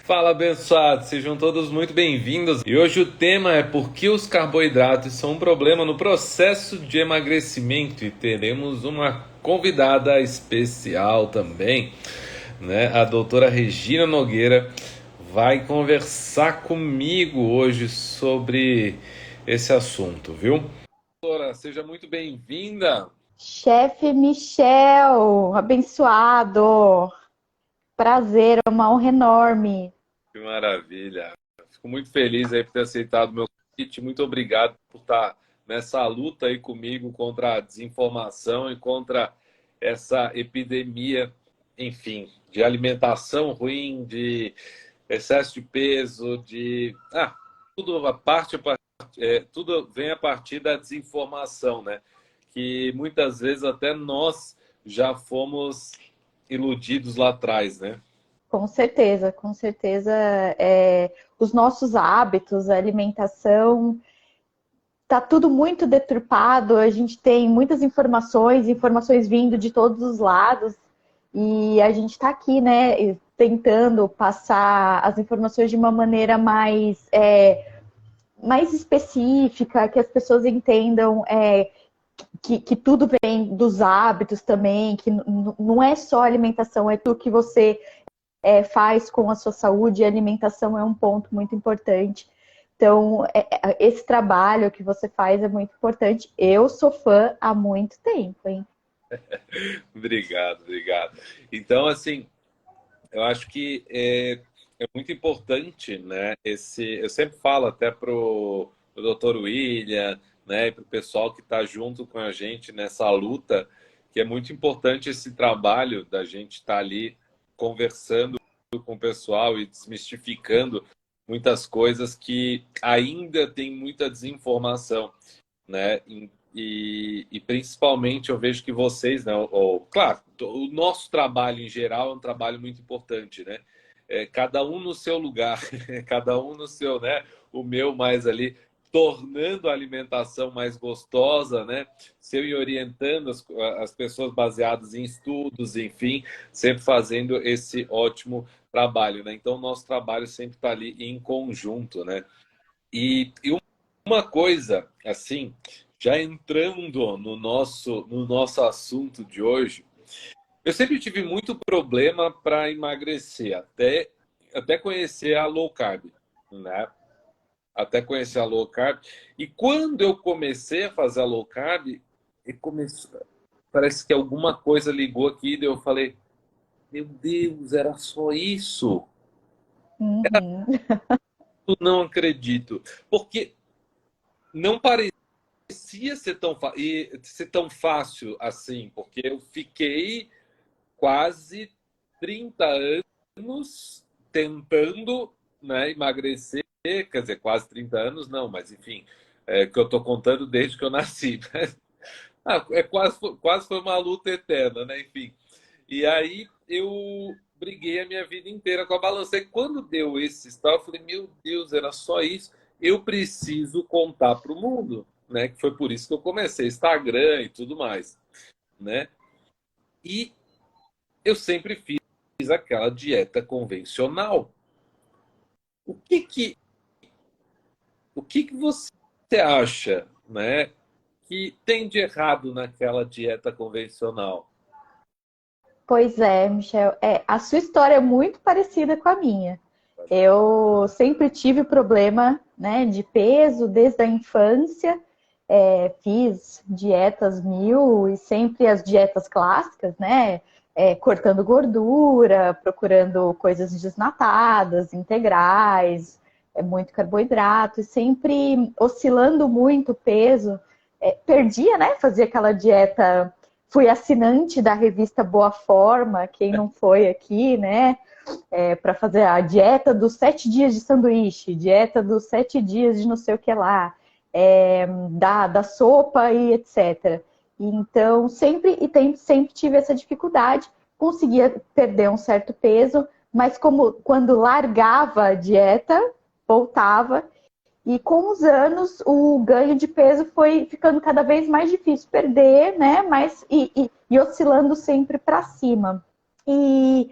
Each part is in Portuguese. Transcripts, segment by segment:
Fala, abençoados, sejam todos muito bem-vindos. E hoje o tema é por que os carboidratos são um problema no processo de emagrecimento e teremos uma convidada especial também, né? A doutora Regina Nogueira vai conversar comigo hoje sobre esse assunto, viu? Doutora, seja muito bem-vinda. Chefe Michel, abençoado. Prazer, é uma honra enorme. Que maravilha. Fico muito feliz aí por ter aceitado o meu convite. Muito obrigado por estar nessa luta aí comigo contra a desinformação e contra essa epidemia, enfim, de alimentação ruim, de excesso de peso, de tudo tudo vem a partir da desinformação, né? Que muitas vezes até nós já fomos iludidos lá atrás, né? Com certeza, com certeza. Os nossos hábitos, a alimentação, tá tudo muito deturpado. A gente tem muitas informações, informações vindo de todos os lados. E a gente está aqui, né, tentando passar as informações de uma maneira mais específica, que as pessoas entendam que tudo vem dos hábitos também, que não é só alimentação, é tudo que você faz com a sua saúde, e a alimentação é um ponto muito importante. Então, esse trabalho que você faz é muito importante. Eu sou fã há muito tempo, hein? Obrigado, obrigado. Então, assim, eu acho que é muito importante, né? Eu sempre falo até pro Dr. William, né, e pro pessoal que está junto com a gente nessa luta, que é muito importante esse trabalho da gente estar ali conversando com o pessoal e desmistificando muitas coisas que ainda tem muita desinformação, né? E principalmente eu vejo que vocês, né? Claro, o nosso trabalho em geral é um trabalho muito importante, né? Cada um no seu lugar, cada um no seu, né? O meu mais ali, tornando a alimentação mais gostosa, né? Se eu ir orientando as pessoas baseadas em estudos, enfim, sempre fazendo esse ótimo trabalho, né? Então, o nosso trabalho sempre está ali em conjunto, né? E uma coisa, assim, já entrando no nosso assunto de hoje, eu sempre tive muito problema para emagrecer, até conhecer a low carb, né? Até conhecer a low carb. E quando eu comecei a fazer a low carb, parece que alguma coisa ligou aqui, e eu falei, meu Deus, era só isso? Uhum. Eu não acredito. Porque não parecia ser tão fácil assim, porque eu fiquei quase 30 anos tentando, né, emagrecer, quer dizer, quase 30 anos não, mas enfim, que eu estou contando desde que eu nasci. Quase foi uma luta eterna, né? Enfim. E aí eu briguei a minha vida inteira com a balança. E quando deu esse estalo, eu falei, meu Deus, era só isso. Eu preciso contar para o mundo, né? Que foi por isso que eu comecei Instagram e tudo mais, né? E eu sempre fiz aquela dieta convencional. O que que, o que você acha, né, que tem de errado naquela dieta convencional? Pois é, Michel, a sua história é muito parecida com a minha. Eu sempre tive problema, né, de peso desde a infância. Fiz dietas mil e sempre as dietas clássicas, né? Cortando gordura, procurando coisas desnatadas, integrais, muito carboidrato, e sempre oscilando muito o peso. Perdia, né? Fazia aquela dieta. Fui assinante da revista Boa Forma, quem não foi aqui, né? Para fazer a dieta dos 7 dias de sanduíche, dieta dos 7 dias de não sei o que lá, da sopa e etc. Então, sempre tive essa dificuldade, conseguia perder um certo peso, mas como quando largava a dieta, voltava, e com os anos o ganho de peso foi ficando cada vez mais difícil perder, né? E oscilando sempre para cima. E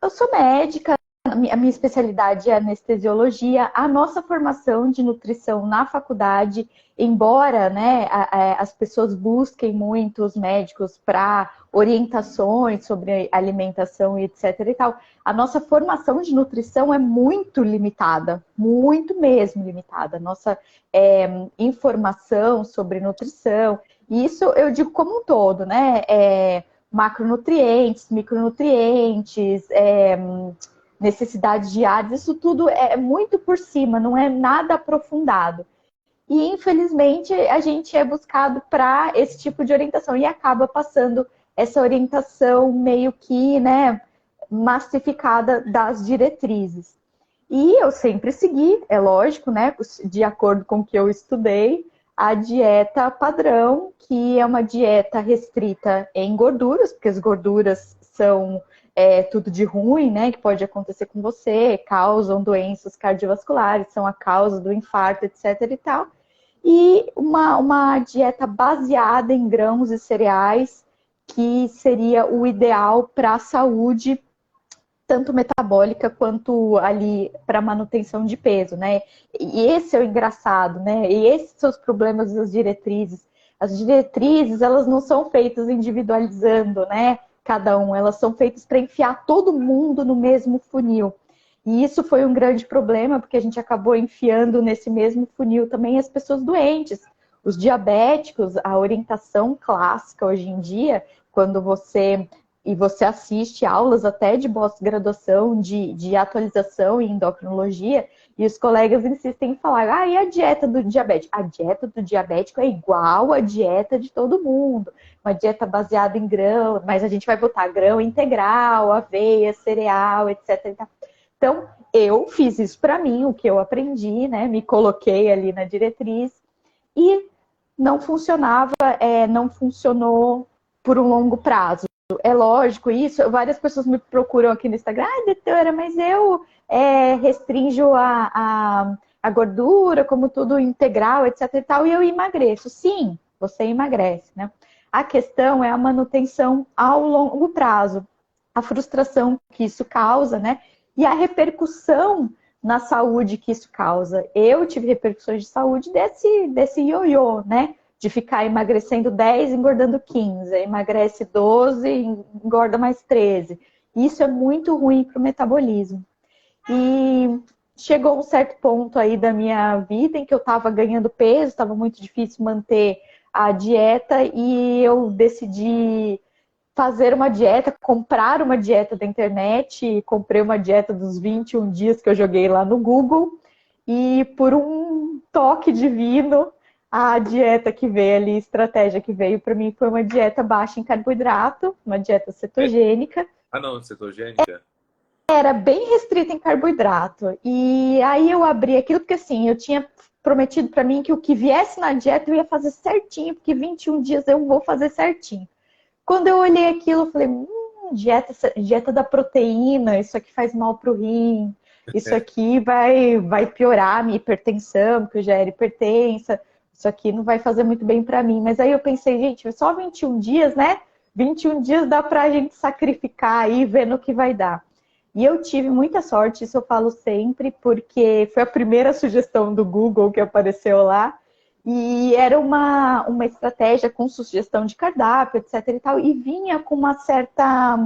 eu sou médica, a minha especialidade é anestesiologia. A nossa formação de nutrição na faculdade, embora, né, as pessoas busquem muito os médicos para orientações sobre alimentação e etc e tal, a nossa formação de nutrição é muito limitada, muito mesmo limitada. Nossa informação sobre nutrição, e isso eu digo como um todo, né? Macronutrientes, micronutrientes, necessidades diárias, isso tudo é muito por cima, não é nada aprofundado. E, infelizmente, a gente é buscado para esse tipo de orientação e acaba passando essa orientação meio que, né, massificada das diretrizes. E eu sempre segui, é lógico, né, de acordo com o que eu estudei, a dieta padrão, que é uma dieta restrita em gorduras, porque as gorduras são tudo de ruim, né, que pode acontecer com você, causam doenças cardiovasculares, são a causa do infarto, etc e tal. E uma dieta baseada em grãos e cereais, que seria o ideal para a saúde, tanto metabólica quanto ali para manutenção de peso, né? E esse é o engraçado, né? E esses são os problemas das diretrizes. As diretrizes, elas não são feitas individualizando, né? Cada um, elas são feitas para enfiar todo mundo no mesmo funil. E isso foi um grande problema, porque a gente acabou enfiando nesse mesmo funil também as pessoas doentes. Os diabéticos, a orientação clássica hoje em dia, quando você assiste aulas até de pós-graduação, de atualização em endocrinologia, e os colegas insistem em falar, e a dieta do diabético? A dieta do diabético é igual à dieta de todo mundo, uma dieta baseada em grão, mas a gente vai botar grão integral, aveia, cereal, etc. Então, eu fiz isso para mim, o que eu aprendi, né? Me coloquei ali na diretriz e não funcionava, não funcionou por um longo prazo. É lógico isso, várias pessoas me procuram aqui no Instagram, doutora, mas eu restringo a gordura, como tudo integral, etc e tal, e eu emagreço. Sim, você emagrece, né? A questão é a manutenção ao longo prazo, a frustração que isso causa, né? E a repercussão na saúde que isso causa. Eu tive repercussões de saúde desse ioiô, né? De ficar emagrecendo 10, engordando 15, emagrece 12, engorda mais 13. Isso é muito ruim para o metabolismo. E chegou um certo ponto aí da minha vida em que eu estava ganhando peso, estava muito difícil manter a dieta e eu decidi fazer uma dieta, comprar uma dieta da internet, comprei uma dieta dos 21 dias que eu joguei lá no Google e por um toque divino, a dieta que veio ali, a estratégia que veio para mim foi uma dieta baixa em carboidrato, uma dieta cetogênica. Não, cetogênica? Era bem restrita em carboidrato. E aí eu abri aquilo, porque assim, eu tinha prometido para mim que o que viesse na dieta eu ia fazer certinho, porque 21 dias eu vou fazer certinho. Quando eu olhei aquilo, eu falei, dieta da proteína, isso aqui faz mal pro rim, isso aqui vai piorar a minha hipertensão, porque eu já era hipertensa, isso aqui não vai fazer muito bem para mim. Mas aí eu pensei, gente, só 21 dias, né? 21 dias dá pra gente sacrificar aí, ver no que vai dar. E eu tive muita sorte, isso eu falo sempre, porque foi a primeira sugestão do Google que apareceu lá. E era uma estratégia com sugestão de cardápio, etc. e tal, e vinha com uma certa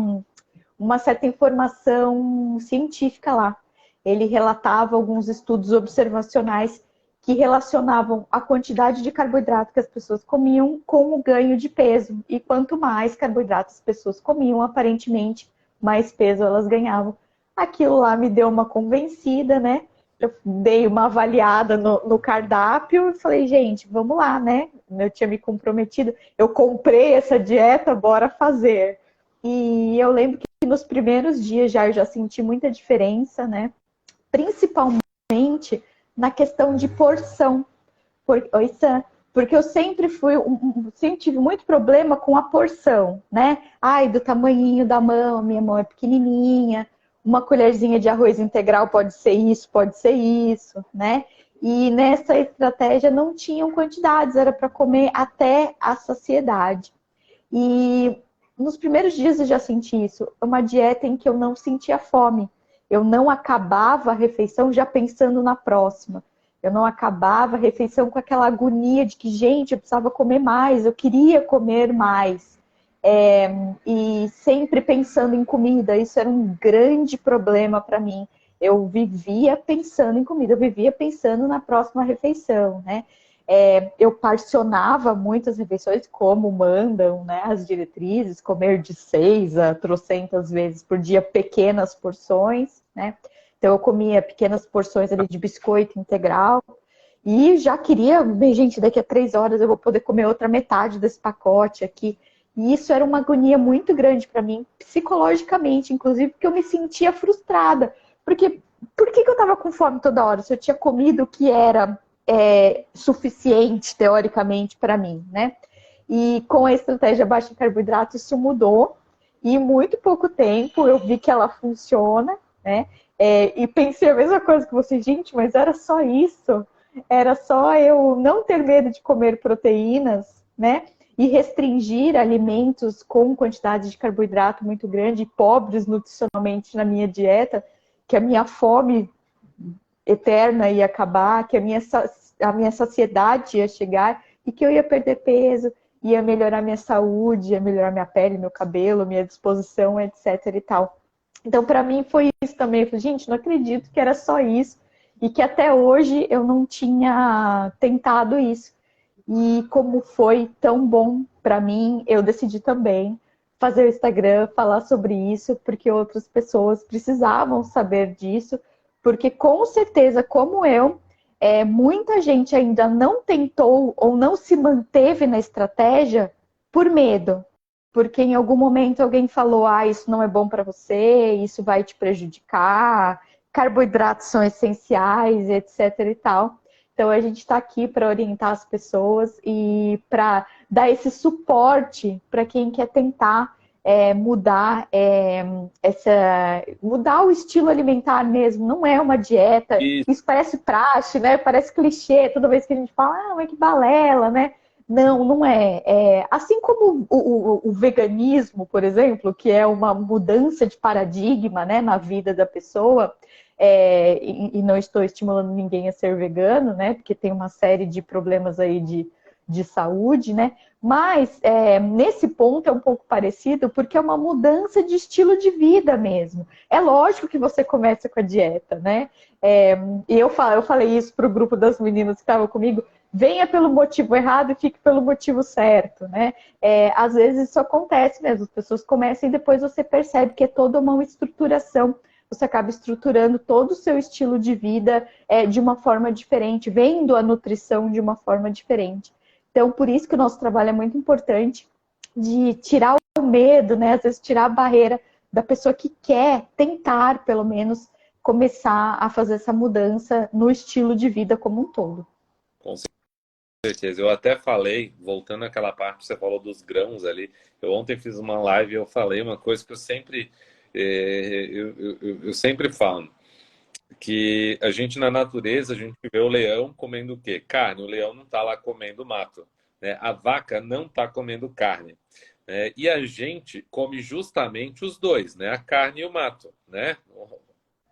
informação científica lá. Ele relatava alguns estudos observacionais que relacionavam a quantidade de carboidrato que as pessoas comiam com o ganho de peso. E quanto mais carboidrato as pessoas comiam, aparentemente, mais peso elas ganhavam. Aquilo lá me deu uma convencida, né? Eu dei uma avaliada no cardápio e falei, gente, vamos lá, né? Eu tinha me comprometido, eu comprei essa dieta, bora fazer. E eu lembro que nos primeiros dias eu já senti muita diferença, né? Principalmente na questão de porção. Oi, Sam. Porque eu sempre sempre tive muito problema com a porção, né? Do tamanhinho da mão, minha mão é pequenininha. Uma colherzinha de arroz integral pode ser isso, né? E nessa estratégia não tinham quantidades, era para comer até a saciedade. E nos primeiros dias eu já senti isso, uma dieta em que eu não sentia fome. eu não acabava a refeição já pensando na próxima. Eu não acabava a refeição com aquela agonia de que, gente, eu precisava comer mais, eu queria comer mais. E sempre pensando em comida, isso era um grande problema para mim. Eu vivia pensando em comida, eu vivia pensando na próxima refeição, né? Eu particionava muitas refeições, como mandam, né, as diretrizes, comer de 6 a trocentas vezes por dia, pequenas porções, né? Então eu comia pequenas porções ali de biscoito integral e já queria, bem, gente, daqui a 3 horas eu vou poder comer outra metade desse pacote aqui. E isso era uma agonia muito grande para mim, psicologicamente, inclusive, porque eu me sentia frustrada. Porque por que eu estava com fome toda hora? Se eu tinha comido o que era suficiente, teoricamente, para mim, né? E com a estratégia baixa em carboidrato, isso mudou. E em muito pouco tempo eu vi que ela funciona, né? E pensei a mesma coisa que você, gente, mas era só isso. Era só eu não ter medo de comer proteínas, né? E restringir alimentos com quantidade de carboidrato muito grande e pobres nutricionalmente na minha dieta, que a minha fome eterna ia acabar, que a minha saciedade ia chegar e que eu ia perder peso, ia melhorar minha saúde, ia melhorar minha pele, meu cabelo, minha disposição, etc e tal. Então, para mim, foi isso também. Eu falei, gente, não acredito que era só isso e que até hoje eu não tinha tentado isso. E como foi tão bom para mim, eu decidi também fazer o Instagram, falar sobre isso, porque outras pessoas precisavam saber disso, porque com certeza, como eu, muita gente ainda não tentou ou não se manteve na estratégia por medo. Porque em algum momento alguém falou, isso não é bom para você, isso vai te prejudicar, carboidratos são essenciais, etc e tal. Então a gente está aqui para orientar as pessoas e para dar esse suporte para quem quer tentar mudar mudar o estilo alimentar mesmo. Não é uma dieta. E Isso parece praxe, né? Parece clichê. Toda vez que a gente fala, mas que balela, né? Não, não é. Assim como o veganismo, por exemplo, que é uma mudança de paradigma, né, na vida da pessoa. E não estou estimulando ninguém a ser vegano, né? Porque tem uma série de problemas aí de saúde, né? Mas nesse ponto é um pouco parecido, porque é uma mudança de estilo de vida mesmo. É lógico que você começa com a dieta, né? E eu falei isso para o grupo das meninas que estavam comigo. Venha pelo motivo errado e fique pelo motivo certo, né? Às vezes isso acontece mesmo, as pessoas começam e depois você percebe que é toda uma estruturação. Você acaba estruturando todo o seu estilo de vida de uma forma diferente, vendo a nutrição de uma forma diferente. Então, por isso que o nosso trabalho é muito importante de tirar o medo, né? Às vezes tirar a barreira da pessoa que quer tentar, pelo menos, começar a fazer essa mudança no estilo de vida como um todo. com certeza. Eu até falei, voltando àquela parte que você falou dos grãos ali, eu ontem fiz uma live e eu falei uma coisa que eu sempre, eu sempre falo, que a gente na natureza, a gente vê o leão comendo o quê? Carne. O leão não está lá comendo mato, né? A vaca não está comendo carne. Né? E a gente come justamente os dois, né? A carne e o mato, né?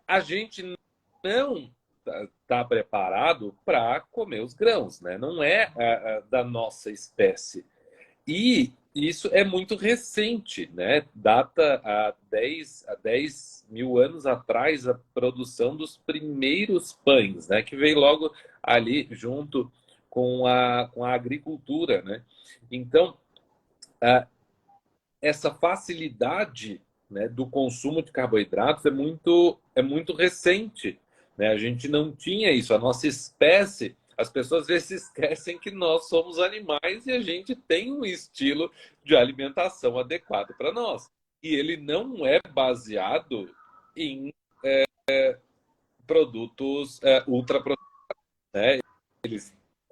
A gente não está preparado para comer os grãos, né? Não é da nossa espécie. E isso é muito recente, né? Data há 10 mil anos atrás a produção dos primeiros pães, né? Que veio logo ali junto com a agricultura, né? Então, essa facilidade, né, do consumo de carboidratos é muito recente, né? A gente não tinha isso. A nossa espécie, as pessoas às vezes esquecem que nós somos animais e a gente tem um estilo de alimentação adequado para nós. E ele não é baseado em produtos ultraprocessados, né?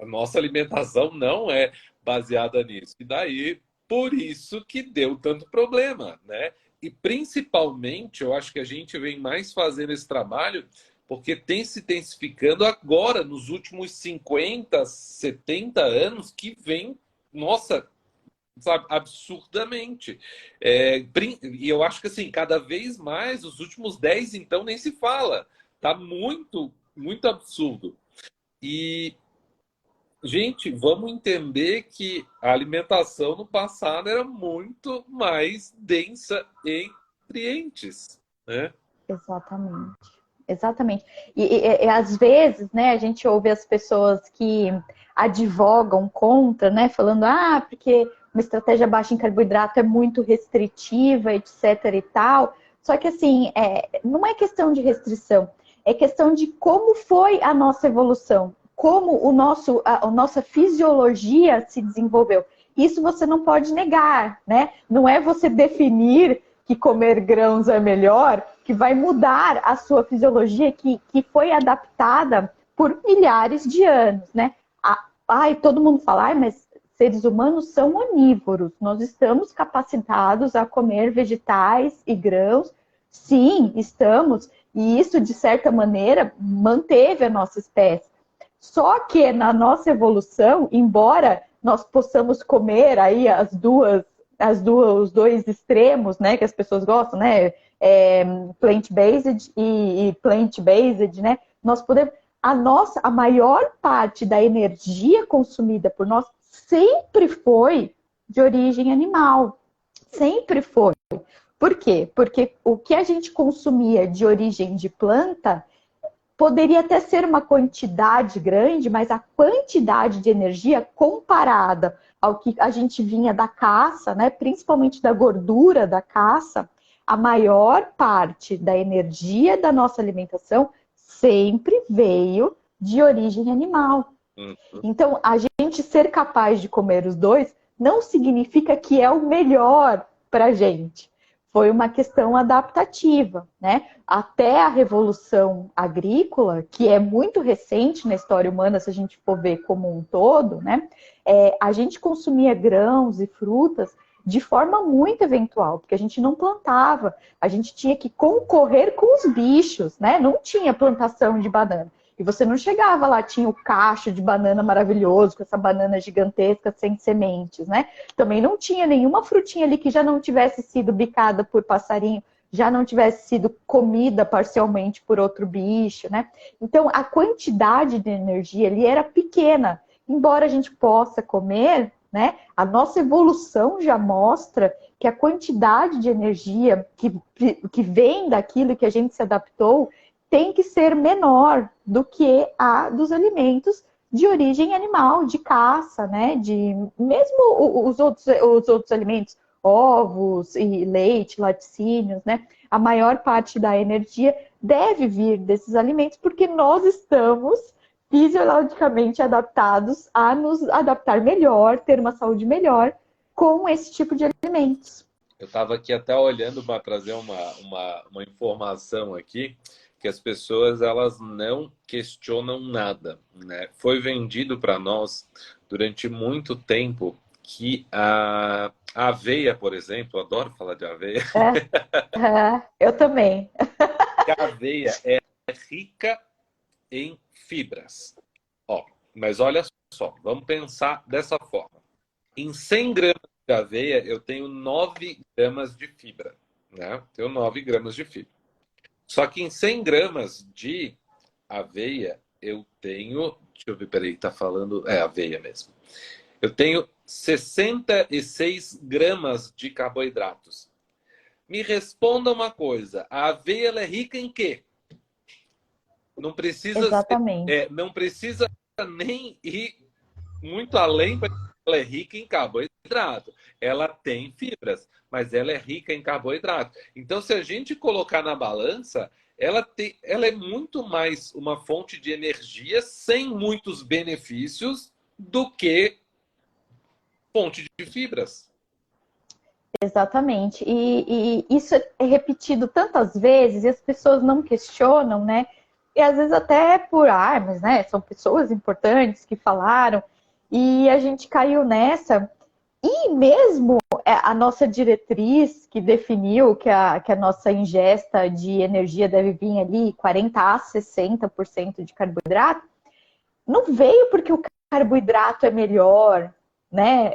A nossa alimentação não é baseada nisso. E daí, por isso que deu tanto problema, né? E principalmente, eu acho que a gente vem mais fazendo esse trabalho porque tem se intensificando agora, nos últimos 50, 70 anos, que vem, nossa, sabe, absurdamente. E eu acho que, assim, cada vez mais, os últimos 10 então, nem se fala. Tá muito, muito absurdo. E, gente, vamos entender que a alimentação no passado era muito mais densa em nutrientes, né? Exatamente. Exatamente. E às vezes, né, a gente ouve as pessoas que advogam contra, né, falando, porque uma estratégia baixa em carboidrato é muito restritiva, etc e tal. Só que, assim, não é questão de restrição, é questão de como foi a nossa evolução, como a nossa fisiologia se desenvolveu. Isso você não pode negar, né? Não é você definir que comer grãos é melhor, que vai mudar a sua fisiologia que foi adaptada por milhares de anos, né? Todo mundo fala, mas seres humanos são onívoros, nós estamos capacitados a comer vegetais e grãos. Sim, estamos, e isso, de certa maneira, manteve a nossa espécie. Só que na nossa evolução, embora nós possamos comer aí os dois extremos, né, que as pessoas gostam, né, plant-based e plant-based, né, nós podemos, a maior parte da energia consumida por nós sempre foi de origem animal, sempre foi. Por quê? Porque o que a gente consumia de origem de planta poderia até ser uma quantidade grande, mas a quantidade de energia comparada ao que a gente vinha da caça, né, principalmente da gordura da caça, a maior parte da energia da nossa alimentação sempre veio de origem animal. Então, a gente ser capaz de comer os dois não significa que é o melhor para a gente. Foi uma questão adaptativa, né? Até a Revolução Agrícola, que é muito recente na história humana, se a gente for ver como um todo, né? A gente consumia grãos e frutas de forma muito eventual, porque a gente não plantava, a gente tinha que concorrer com os bichos, né? Não tinha plantação de banana. E você não chegava lá, tinha o cacho de banana maravilhoso, com essa banana gigantesca sem sementes, né? Também não tinha nenhuma frutinha ali que já não tivesse sido bicada por passarinho, já não tivesse sido comida parcialmente por outro bicho, né? Então, a quantidade de energia ali era pequena. Embora a gente possa comer, né? A nossa evolução já mostra que a quantidade de energia que vem daquilo que a gente se adaptou tem que ser menor do que a dos alimentos de origem animal, de caça, né? Mesmo os outros alimentos, ovos e leite, laticínios, né? A maior parte da energia deve vir desses alimentos, porque nós estamos fisiologicamente adaptados a nos adaptar melhor, ter uma saúde melhor com esse tipo de alimentos. Eu estava aqui até olhando para trazer uma informação aqui, que as pessoas elas não questionam nada, né? Foi vendido para nós durante muito tempo que a aveia, por exemplo, eu adoro falar de aveia. Eu também. Que a aveia é rica em fibras. Ó, mas olha só, vamos pensar dessa forma. Em 100 gramas de aveia, eu tenho 9 gramas de fibra, né? Tenho 9 gramas de fibra. Só que em 100 gramas de aveia, eu tenho... Deixa eu ver, peraí, tá falando... É aveia mesmo. Eu tenho 66 gramas de carboidratos. Me responda uma coisa. A aveia, ela é rica em quê? Não precisa, Exatamente. não precisa nem ir muito além, para ela é rica em carboidrato. Ela tem fibras, mas ela é rica em carboidrato. Então, se a gente colocar na balança, ela é muito mais uma fonte de energia sem muitos benefícios do que fonte de fibras. Exatamente. E isso é repetido tantas vezes e as pessoas não questionam, né? E às vezes até por armas, né? São pessoas importantes que falaram e a gente caiu nessa. E mesmo a nossa diretriz que definiu que a nossa ingesta de energia deve vir ali 40% a 60% de carboidrato, não veio porque o carboidrato é melhor, né?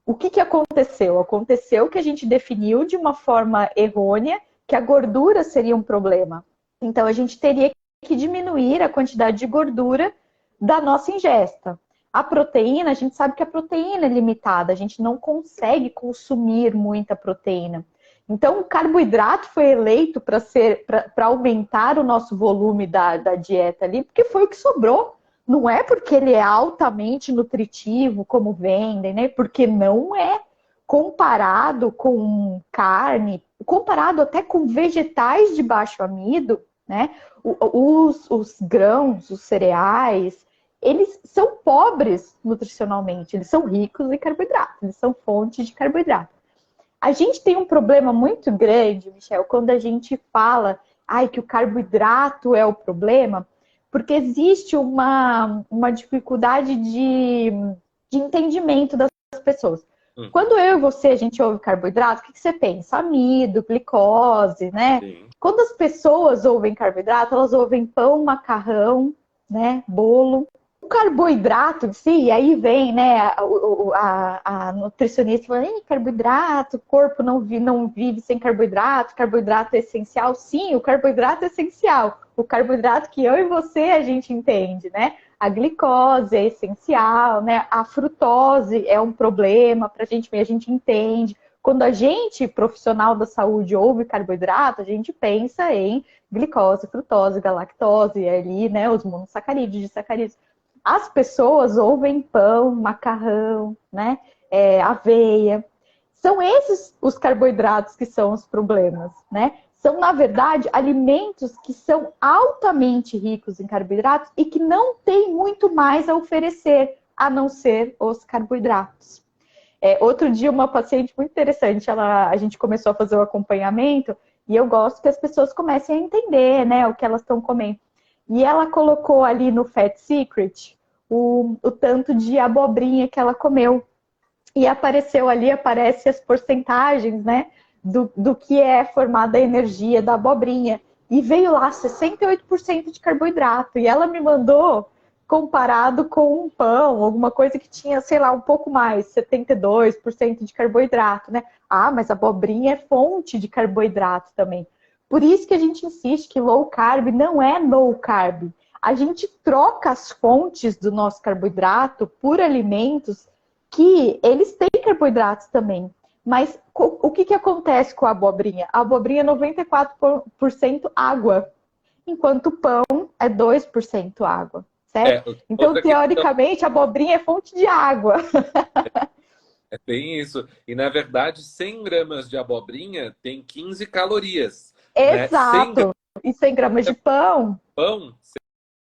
O que aconteceu? Aconteceu que a gente definiu de uma forma errônea que a gordura seria um problema. Então, a gente teria que diminuir a quantidade de gordura da nossa ingesta. A proteína, a gente sabe que a proteína é limitada, a gente não consegue consumir muita proteína. Então, o carboidrato foi eleito para aumentar o nosso volume da dieta ali, porque foi o que sobrou. Não é porque ele é altamente nutritivo, como vendem, né? Porque não é. Comparado com carne, comparado até com vegetais de baixo amido, né? Os grãos, os cereais, eles são pobres nutricionalmente, eles são ricos em carboidrato, eles são fonte de carboidrato. A gente tem um problema muito grande, Michel, quando a gente fala que o carboidrato é o problema, porque existe uma dificuldade de entendimento das pessoas. Quando eu e você, a gente ouve carboidrato, o que você pensa? Amido, glicose, né? Sim. Quando as pessoas ouvem carboidrato, elas ouvem pão, macarrão, né? Bolo. O carboidrato em si, e aí vem, né, a nutricionista falando, carboidrato, o corpo não vive sem carboidrato, carboidrato é essencial. Sim, o carboidrato é essencial. O carboidrato que eu e você a gente entende, né? A glicose é essencial, né? A frutose é um problema para a gente entende. Quando a gente, profissional da saúde, ouve carboidrato, a gente pensa em glicose, frutose, galactose, ali, né? Os monossacarídeos, disacarídeos. As pessoas ouvem pão, macarrão, né? Aveia. São esses os carboidratos que são os problemas, né? São, na verdade, alimentos que são altamente ricos em carboidratos e que não têm muito mais a oferecer, a não ser os carboidratos. Outro dia, uma paciente muito interessante, a gente começou a fazer o acompanhamento e eu gosto que as pessoas comecem a entender, né, o que elas estão comendo. E ela colocou ali no Fat Secret o tanto de abobrinha que ela comeu. E aparece as porcentagens, né? Do que é formada a energia da abobrinha. E veio lá 68% de carboidrato. E ela me mandou comparado com um pão, alguma coisa que tinha, sei lá, um pouco mais, 72% de carboidrato, né? Mas a abobrinha é fonte de carboidrato também. Por isso que a gente insiste que low carb não é no carb. A gente troca as fontes do nosso carboidrato por alimentos que eles têm carboidratos também. Mas o que acontece com a abobrinha? A abobrinha é 94% água, enquanto o pão é 2% água, certo? Então, teoricamente, a abobrinha é fonte de água. É bem isso. E, na verdade, 100 gramas de abobrinha tem 15 calorias. Exato. Né? E 100 gramas de pão? Pão,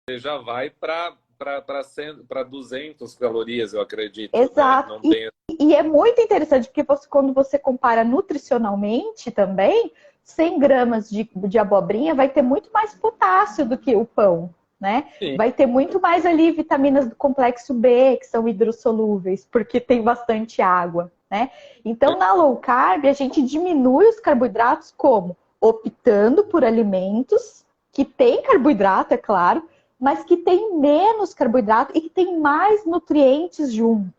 você já vai para 200 calorias, eu acredito. Exato. Né? Não tem... E é muito interessante, porque quando você compara nutricionalmente também, 100 gramas de abobrinha vai ter muito mais potássio do que o pão, né? Sim. Vai ter muito mais ali vitaminas do complexo B, que são hidrossolúveis, porque tem bastante água, né? Então, na low carb, a gente diminui os carboidratos como? Optando por alimentos que têm carboidrato, é claro, mas que tem menos carboidrato e que tem mais nutrientes junto.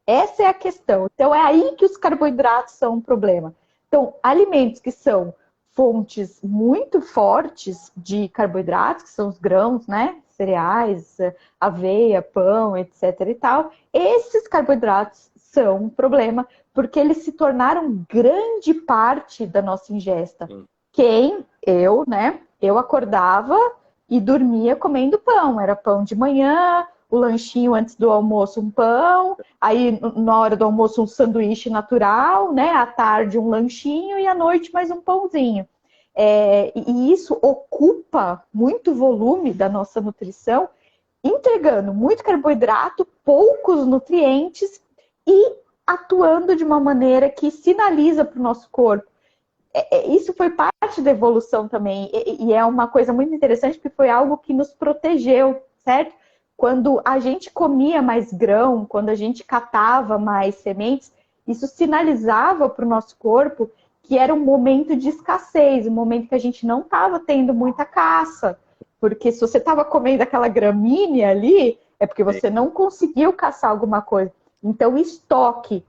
Essa é a questão. Então, é aí que os carboidratos são um problema. Então, alimentos que são fontes muito fortes de carboidratos, que são os grãos, né? Cereais, aveia, pão, etc. e tal, esses carboidratos são um problema, porque eles se tornaram grande parte da nossa ingesta. Eu acordava e dormia comendo pão. Era pão de manhã, o lanchinho antes do almoço, um pão. Aí, na hora do almoço, um sanduíche natural, né? À tarde, um lanchinho e à noite, mais um pãozinho. E isso ocupa muito volume da nossa nutrição, entregando muito carboidrato, poucos nutrientes e atuando de uma maneira que sinaliza para o nosso corpo. Isso foi parte da evolução também, e é uma coisa muito interessante, porque foi algo que nos protegeu, certo? Quando a gente comia mais grão, quando a gente catava mais sementes, isso sinalizava para o nosso corpo que era um momento de escassez, um momento que a gente não estava tendo muita caça, porque se você estava comendo aquela gramínea ali, é porque você não conseguiu caçar alguma coisa. Então, estoque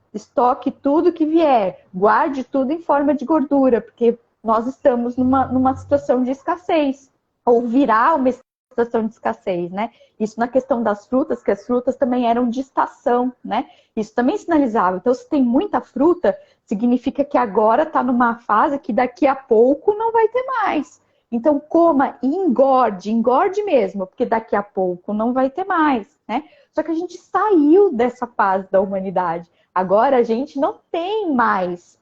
tudo que vier, guarde tudo em forma de gordura, porque nós estamos numa situação de escassez, ou virá uma situação de escassez, né? Isso na questão das frutas, que as frutas também eram de estação, né? Isso também sinalizava. Então, se tem muita fruta, significa que agora está numa fase que daqui a pouco não vai ter mais. Então, coma e engorde mesmo, porque daqui a pouco não vai ter mais, né? Só que a gente saiu dessa fase da humanidade. Agora a gente não tem mais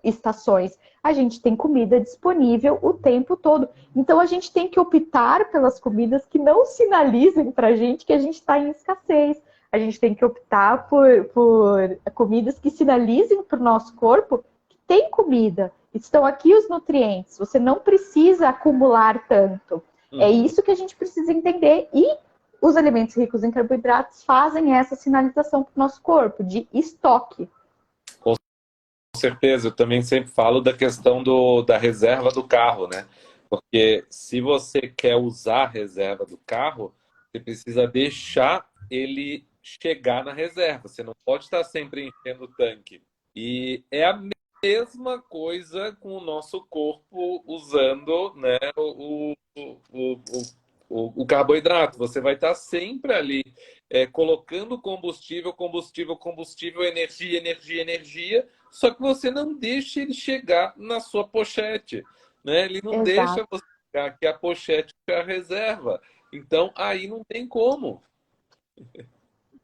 estações. A gente tem comida disponível o tempo todo. Então a gente tem que optar pelas comidas que não sinalizem para a gente que a gente está em escassez. A gente tem que optar por comidas que sinalizem para o nosso corpo que tem comida. Estão aqui os nutrientes. Você não precisa acumular tanto. É isso que a gente precisa entender. E os alimentos ricos em carboidratos fazem essa sinalização para o nosso corpo de estoque. Com certeza, eu também sempre falo da questão da reserva do carro, né? Porque se você quer usar a reserva do carro, você precisa deixar ele chegar na reserva. Você não pode estar sempre enchendo o tanque. E é a mesma coisa com o nosso corpo usando, né, o carboidrato. Você vai estar sempre ali colocando combustível, energia, só que você não deixa ele chegar na sua pochete, né? Ele não Exato. deixa você chegar, que a pochete é a reserva. Então, aí não tem como.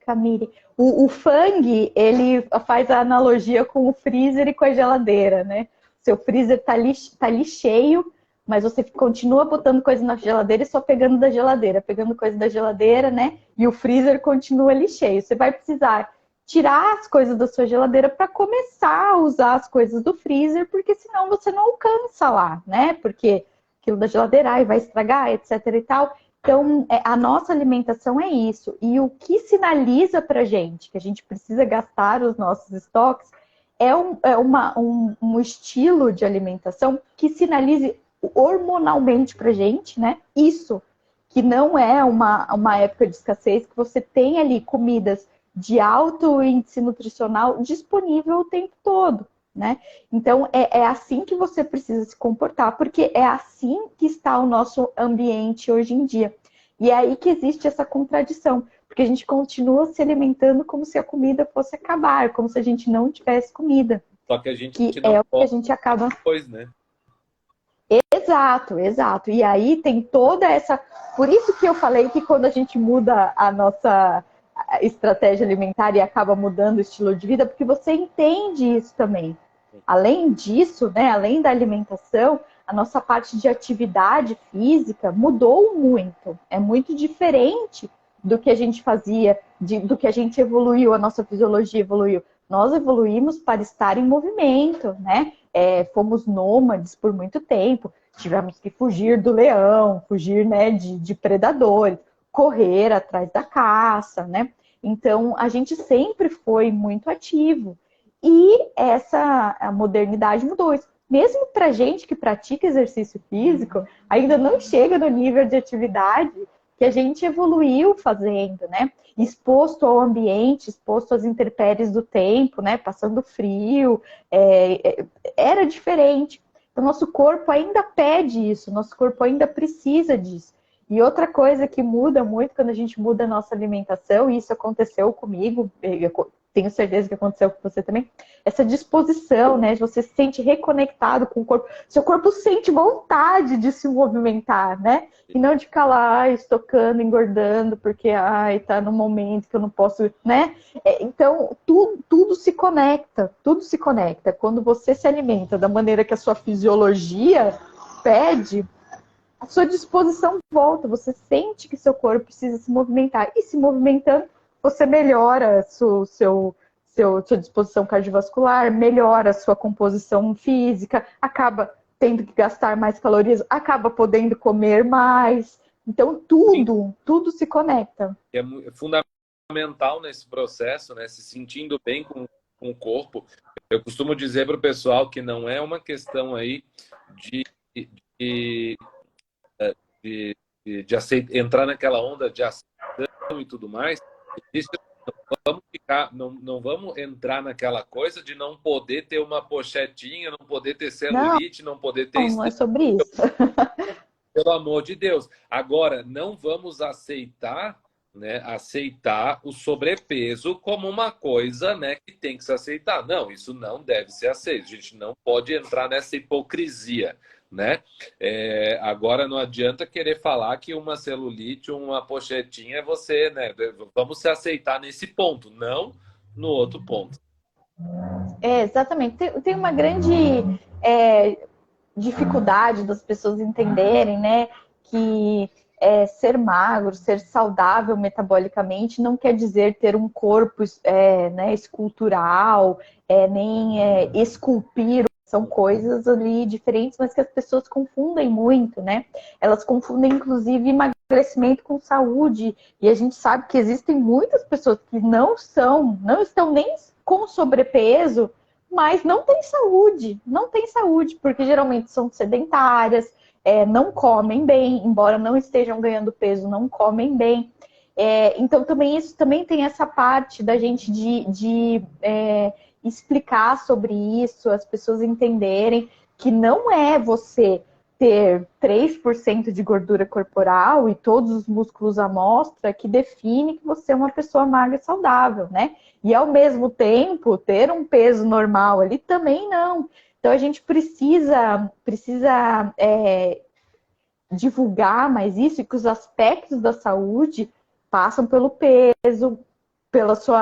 Camille, o Fang, ele faz a analogia com o freezer e com a geladeira, né? Seu freezer tá ali cheio, mas você continua botando coisa na geladeira e só pegando da geladeira, pegando coisa da geladeira, né? E o freezer continua ali cheio. Você vai precisar tirar as coisas da sua geladeira para começar a usar as coisas do freezer, porque senão você não alcança lá, né? Porque aquilo da geladeira vai estragar, etc e tal. Então, a nossa alimentação é isso. E o que sinaliza para a gente que a gente precisa gastar os nossos estoques um estilo de alimentação que sinalize hormonalmente para a gente, né? Isso, que não é uma época de escassez, que você tem ali comidas de alto índice nutricional disponível o tempo todo, né? Então, é assim que você precisa se comportar, porque é assim que está o nosso ambiente hoje em dia. E é aí que existe essa contradição, porque a gente continua se alimentando como se a comida fosse acabar, como se a gente não tivesse comida. Só que a gente Que não é o que a pode gente acaba... depois, né? Exato, exato. E aí tem toda essa... Por isso que eu falei que quando a gente muda a nossa estratégia alimentar e acaba mudando o estilo de vida, porque você entende isso também. Além disso, né, além da alimentação, a nossa parte de atividade física mudou muito. É muito diferente do que a gente fazia, do que a gente evoluiu, a nossa fisiologia evoluiu. Nós evoluímos para estar em movimento, né? Fomos nômades por muito tempo, tivemos que fugir do leão, fugir, né, de predadores, correr atrás da caça, né? Então, a gente sempre foi muito ativo. E a modernidade mudou isso. Mesmo para gente que pratica exercício físico, ainda não chega no nível de atividade que a gente evoluiu fazendo, né? Exposto ao ambiente, exposto às intempéries do tempo, né? Passando frio, era diferente. Então, nosso corpo ainda pede isso, nosso corpo ainda precisa disso. E outra coisa que muda muito quando a gente muda a nossa alimentação, e isso aconteceu comigo, tenho certeza que aconteceu com você também, essa disposição, né? Você se sente reconectado com o corpo. Seu corpo sente vontade de se movimentar, né? E não de ficar lá estocando, engordando, porque tá num momento que eu não posso, né? Então, tudo se conecta, tudo se conecta. Quando você se alimenta da maneira que a sua fisiologia pede, a sua disposição volta, você sente que seu corpo precisa se movimentar. E se movimentando, você melhora sua disposição cardiovascular, melhora a sua composição física, acaba tendo que gastar mais calorias, acaba podendo comer mais. Então, tudo se conecta. É fundamental nesse processo, né? Se sentindo bem com o corpo. Eu costumo dizer para o pessoal que não é uma questão aí de, de, de entrar naquela onda de ação e tudo mais. Existe vamos ficar, não vamos entrar naquela coisa de não poder ter uma pochetinha, não poder ter Não, celulite, não poder ter não é estresse, sobre isso. pelo amor de Deus. Agora, não vamos aceitar, né, aceitar o sobrepeso como uma coisa, né, que tem que se aceitar. Não, isso não deve ser aceito. A gente não pode entrar nessa hipocrisia, né? Agora não adianta querer falar que uma celulite, uma pochetinha é você, né? Vamos se aceitar nesse ponto, não no outro ponto. Exatamente. Tem uma grande dificuldade das pessoas entenderem, né, que ser magro, ser saudável metabolicamente não quer dizer ter um corpo né, escultural, nem esculpir. São coisas ali diferentes, mas que as pessoas confundem muito, né? Elas confundem, inclusive, emagrecimento com saúde. E a gente sabe que existem muitas pessoas que não estão nem com sobrepeso, mas não tem saúde, porque geralmente são sedentárias, não comem bem, embora não estejam ganhando peso, não comem bem. Então também isso também tem essa parte da gente de explicar sobre isso, as pessoas entenderem que não é você ter 3% de gordura corporal e todos os músculos à mostra que define que você é uma pessoa magra e saudável, né? E ao mesmo tempo, ter um peso normal ali também não. Então a gente precisa divulgar mais isso e que os aspectos da saúde passam pelo peso, pela sua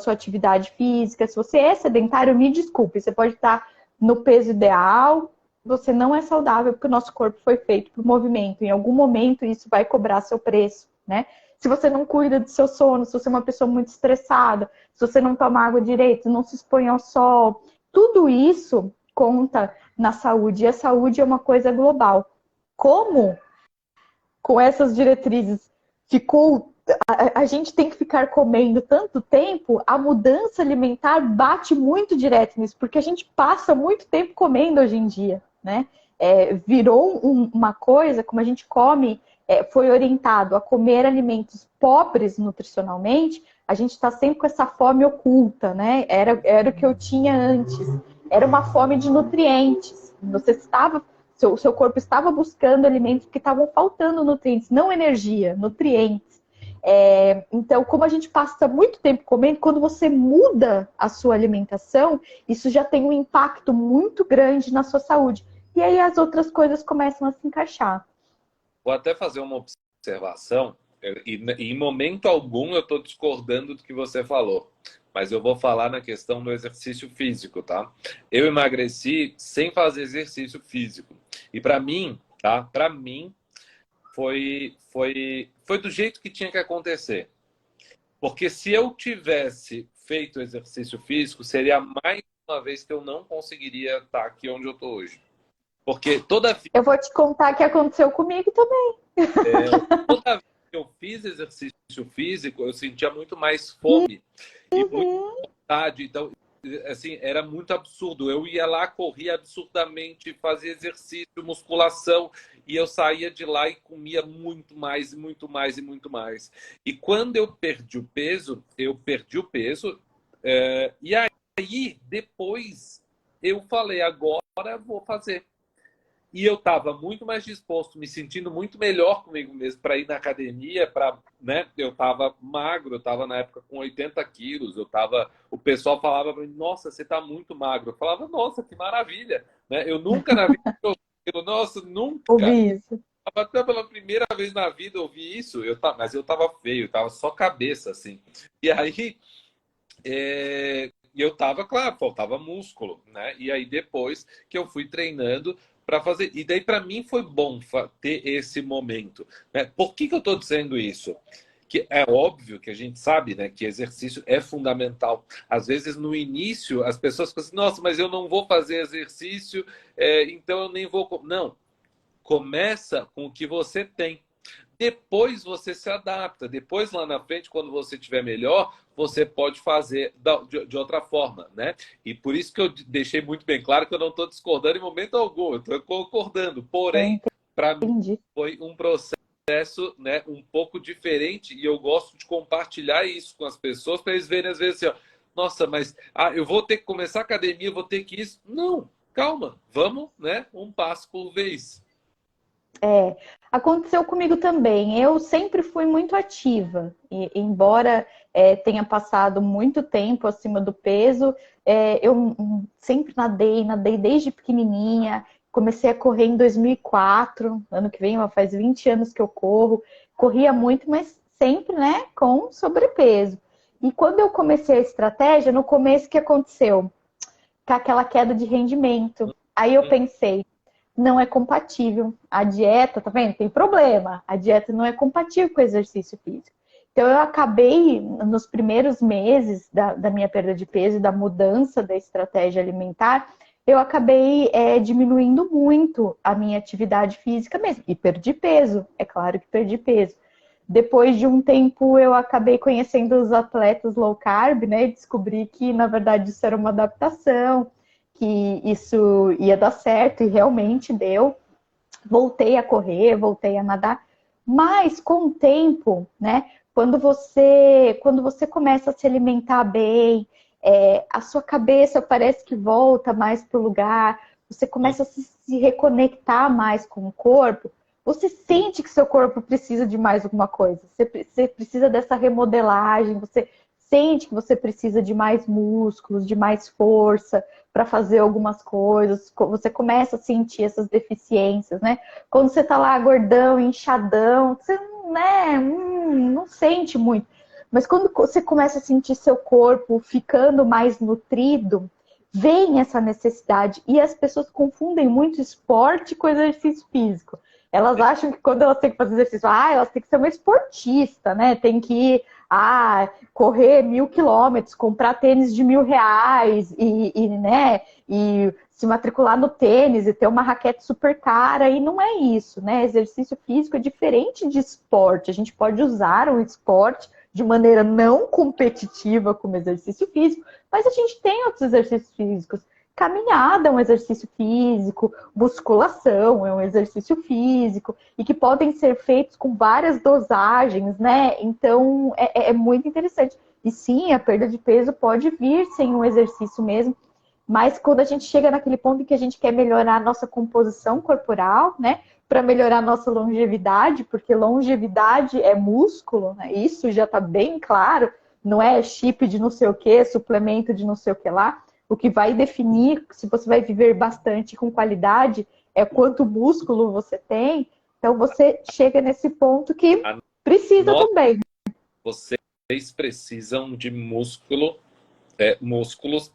atividade física. Se você é sedentário, me desculpe, você pode estar no peso ideal, você não é saudável porque o nosso corpo foi feito para o movimento. Em algum momento isso vai cobrar seu preço, né? Se você não cuida do seu sono, se você é uma pessoa muito estressada, se você não toma água direito, não se expõe ao sol, tudo isso conta na saúde. E a saúde é uma coisa global. Como com essas diretrizes ficou a gente tem que ficar comendo tanto tempo, a mudança alimentar bate muito direto nisso, porque a gente passa muito tempo comendo hoje em dia, né? Virou uma coisa, como a gente come, foi orientado a comer alimentos pobres nutricionalmente, a gente está sempre com essa fome oculta, né? Era o que eu tinha antes, era uma fome de nutrientes. Você estava seu corpo estava buscando alimentos que estavam faltando nutrientes, não energia, nutrientes. Então, como a gente passa muito tempo comendo, quando você muda a sua alimentação, isso já tem um impacto muito grande na sua saúde. E aí as outras coisas começam a se encaixar. Vou até fazer uma observação, e em momento algum eu estou discordando do que você falou, mas eu vou falar na questão do exercício físico, tá? Eu emagreci sem fazer exercício físico. E para mim, tá? Para mim, foi do jeito que tinha que acontecer. Porque se eu tivesse feito exercício físico, seria mais uma vez que eu não conseguiria estar aqui onde eu estou hoje. Porque eu vou te contar o que aconteceu comigo também. Toda vez que eu fiz exercício físico, eu sentia muito mais fome e muita vontade. Então, assim, era muito absurdo. Eu ia lá, corria absurdamente, fazia exercício, musculação, e eu saía de lá e comia muito mais, e muito mais, e muito mais. E quando eu perdi o peso, e aí, depois, eu falei, agora eu vou fazer. E eu estava muito mais disposto, me sentindo muito melhor comigo mesmo para ir na academia, né? Eu estava magro, eu estava na época com 80 quilos, o pessoal falava para mim, nossa, você está muito magro. Eu falava, nossa, que maravilha, né? Eu nunca na vida, nossa, nunca. Ouvi isso. Até pela primeira vez na vida eu ouvi isso, mas eu estava feio, eu estava só cabeça, assim. E aí, eu estava, claro, faltava músculo, né? E aí depois que eu fui treinando para fazer. E daí para mim foi bom ter esse momento, né? Por que eu estou dizendo isso? Que é óbvio que a gente sabe, né, que exercício é fundamental. Às vezes no início as pessoas falam assim, nossa, mas eu não vou fazer exercício, então eu nem vou. Não, começa com o que você tem. Depois você se adapta. Depois, lá na frente, quando você estiver melhor, você pode fazer de outra forma, né? E por isso que eu deixei muito bem claro que eu não estou discordando em momento algum. Eu estou concordando. Porém, para mim, Entendi. foi um processo processo, né, um pouco diferente, e eu gosto de compartilhar isso com as pessoas para eles verem às vezes assim, ó, nossa, mas eu vou ter que começar a academia, eu vou ter que isso. Não, calma, vamos, né, um passo por vez. Aconteceu comigo também. Eu sempre fui muito ativa, e, embora tenha passado muito tempo acima do peso, eu sempre nadei desde pequenininha. Comecei a correr em 2004, ano que vem faz 20 anos que eu corro. Corria muito, mas sempre, né, com sobrepeso. E quando eu comecei a estratégia, no começo, o que aconteceu? Com aquela queda de rendimento. Aí eu pensei, não é compatível. A dieta, tá vendo? Tem problema. A dieta não é compatível com o exercício físico. Então, eu acabei, nos primeiros meses da minha perda de peso e da mudança da estratégia alimentar, eu acabei diminuindo muito a minha atividade física mesmo. E perdi peso, é claro que perdi peso. Depois de um tempo, eu acabei conhecendo os atletas low carb, né? E descobri que, na verdade, isso era uma adaptação, que isso ia dar certo, e realmente deu. Voltei a correr, voltei a nadar. Mas, com o tempo, né? Quando você começa a se alimentar bem, a sua cabeça parece que volta mais para o lugar, você começa a se reconectar mais com o corpo, você sente que seu corpo precisa de mais alguma coisa. Você precisa dessa remodelagem, você sente que você precisa de mais músculos, de mais força para fazer algumas coisas. Você começa a sentir essas deficiências, né? Quando você tá lá gordão, inchadão, você, né, não sente muito. Mas quando você começa a sentir seu corpo ficando mais nutrido, vem essa necessidade. E as pessoas confundem muito esporte com exercício físico. Elas acham que quando elas têm que fazer exercício, elas têm que ser uma esportista, né? Tem que ir, correr 1.000 quilômetros, comprar tênis de R$ 1.000 né? E se matricular no tênis e ter uma raquete super cara. E não é isso, né? Exercício físico é diferente de esporte. A gente pode usar o esporte de maneira não competitiva como exercício físico, mas a gente tem outros exercícios físicos. Caminhada é um exercício físico, musculação é um exercício físico, e que podem ser feitos com várias dosagens, né? Então, é muito interessante. E sim, a perda de peso pode vir sem um exercício mesmo, mas quando a gente chega naquele ponto em que a gente quer melhorar a nossa composição corporal, né? Para melhorar a nossa longevidade, porque longevidade é músculo, né? Isso já está bem claro, não é chip de não sei o que, suplemento de não sei o que lá. O que vai definir se você vai viver bastante com qualidade é quanto músculo você tem. Então você chega nesse ponto que precisa também. Vocês precisam de músculos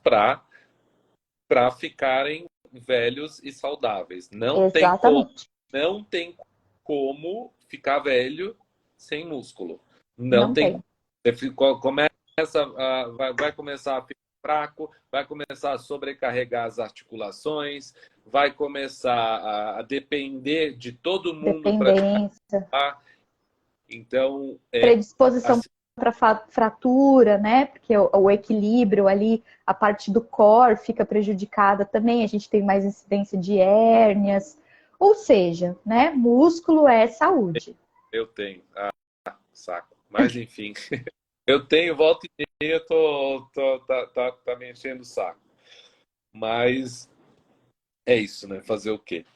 para ficarem velhos e saudáveis. Exatamente. Não tem como ficar velho sem músculo. Não tem. Você vai começar a ficar fraco, vai começar a sobrecarregar as articulações, vai começar a depender de todo mundo para te. Então, predisposição assim, para fratura, né? Porque o equilíbrio ali, a parte do core fica prejudicada também. A gente tem mais incidência de hérnias. Ou seja, né? Músculo é saúde. Eu tenho. Saco. Mas, enfim. Eu tenho, volta e meia, tá me enchendo o saco. Mas é isso, né? Fazer o quê?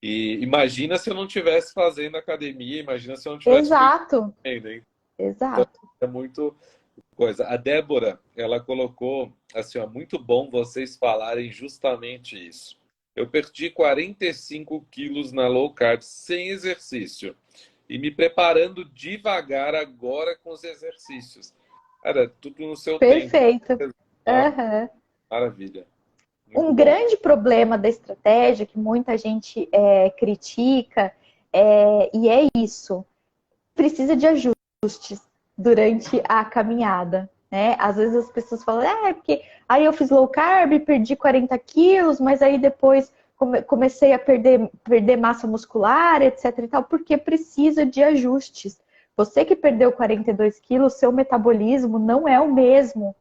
E imagina se eu não estivesse fazendo academia, imagina se eu não tivesse Exato. hein? Exato. Então, é muito coisa. A Débora, ela colocou assim, ó, muito bom vocês falarem justamente isso. Eu perdi 45 quilos na low carb sem exercício e me preparando devagar agora com os exercícios. Cara, tudo no seu Perfeito. tempo. Tá? Uhum. Maravilha. Muito Um bom. grande problema da estratégia que muita gente critica e é isso. Precisa de ajustes durante a caminhada, né? Às vezes as pessoas falam, porque aí eu fiz low carb, perdi 40 quilos, mas aí depois comecei a perder massa muscular, etc e tal, porque precisa de ajustes. Você que perdeu 42 quilos, seu metabolismo não é o mesmo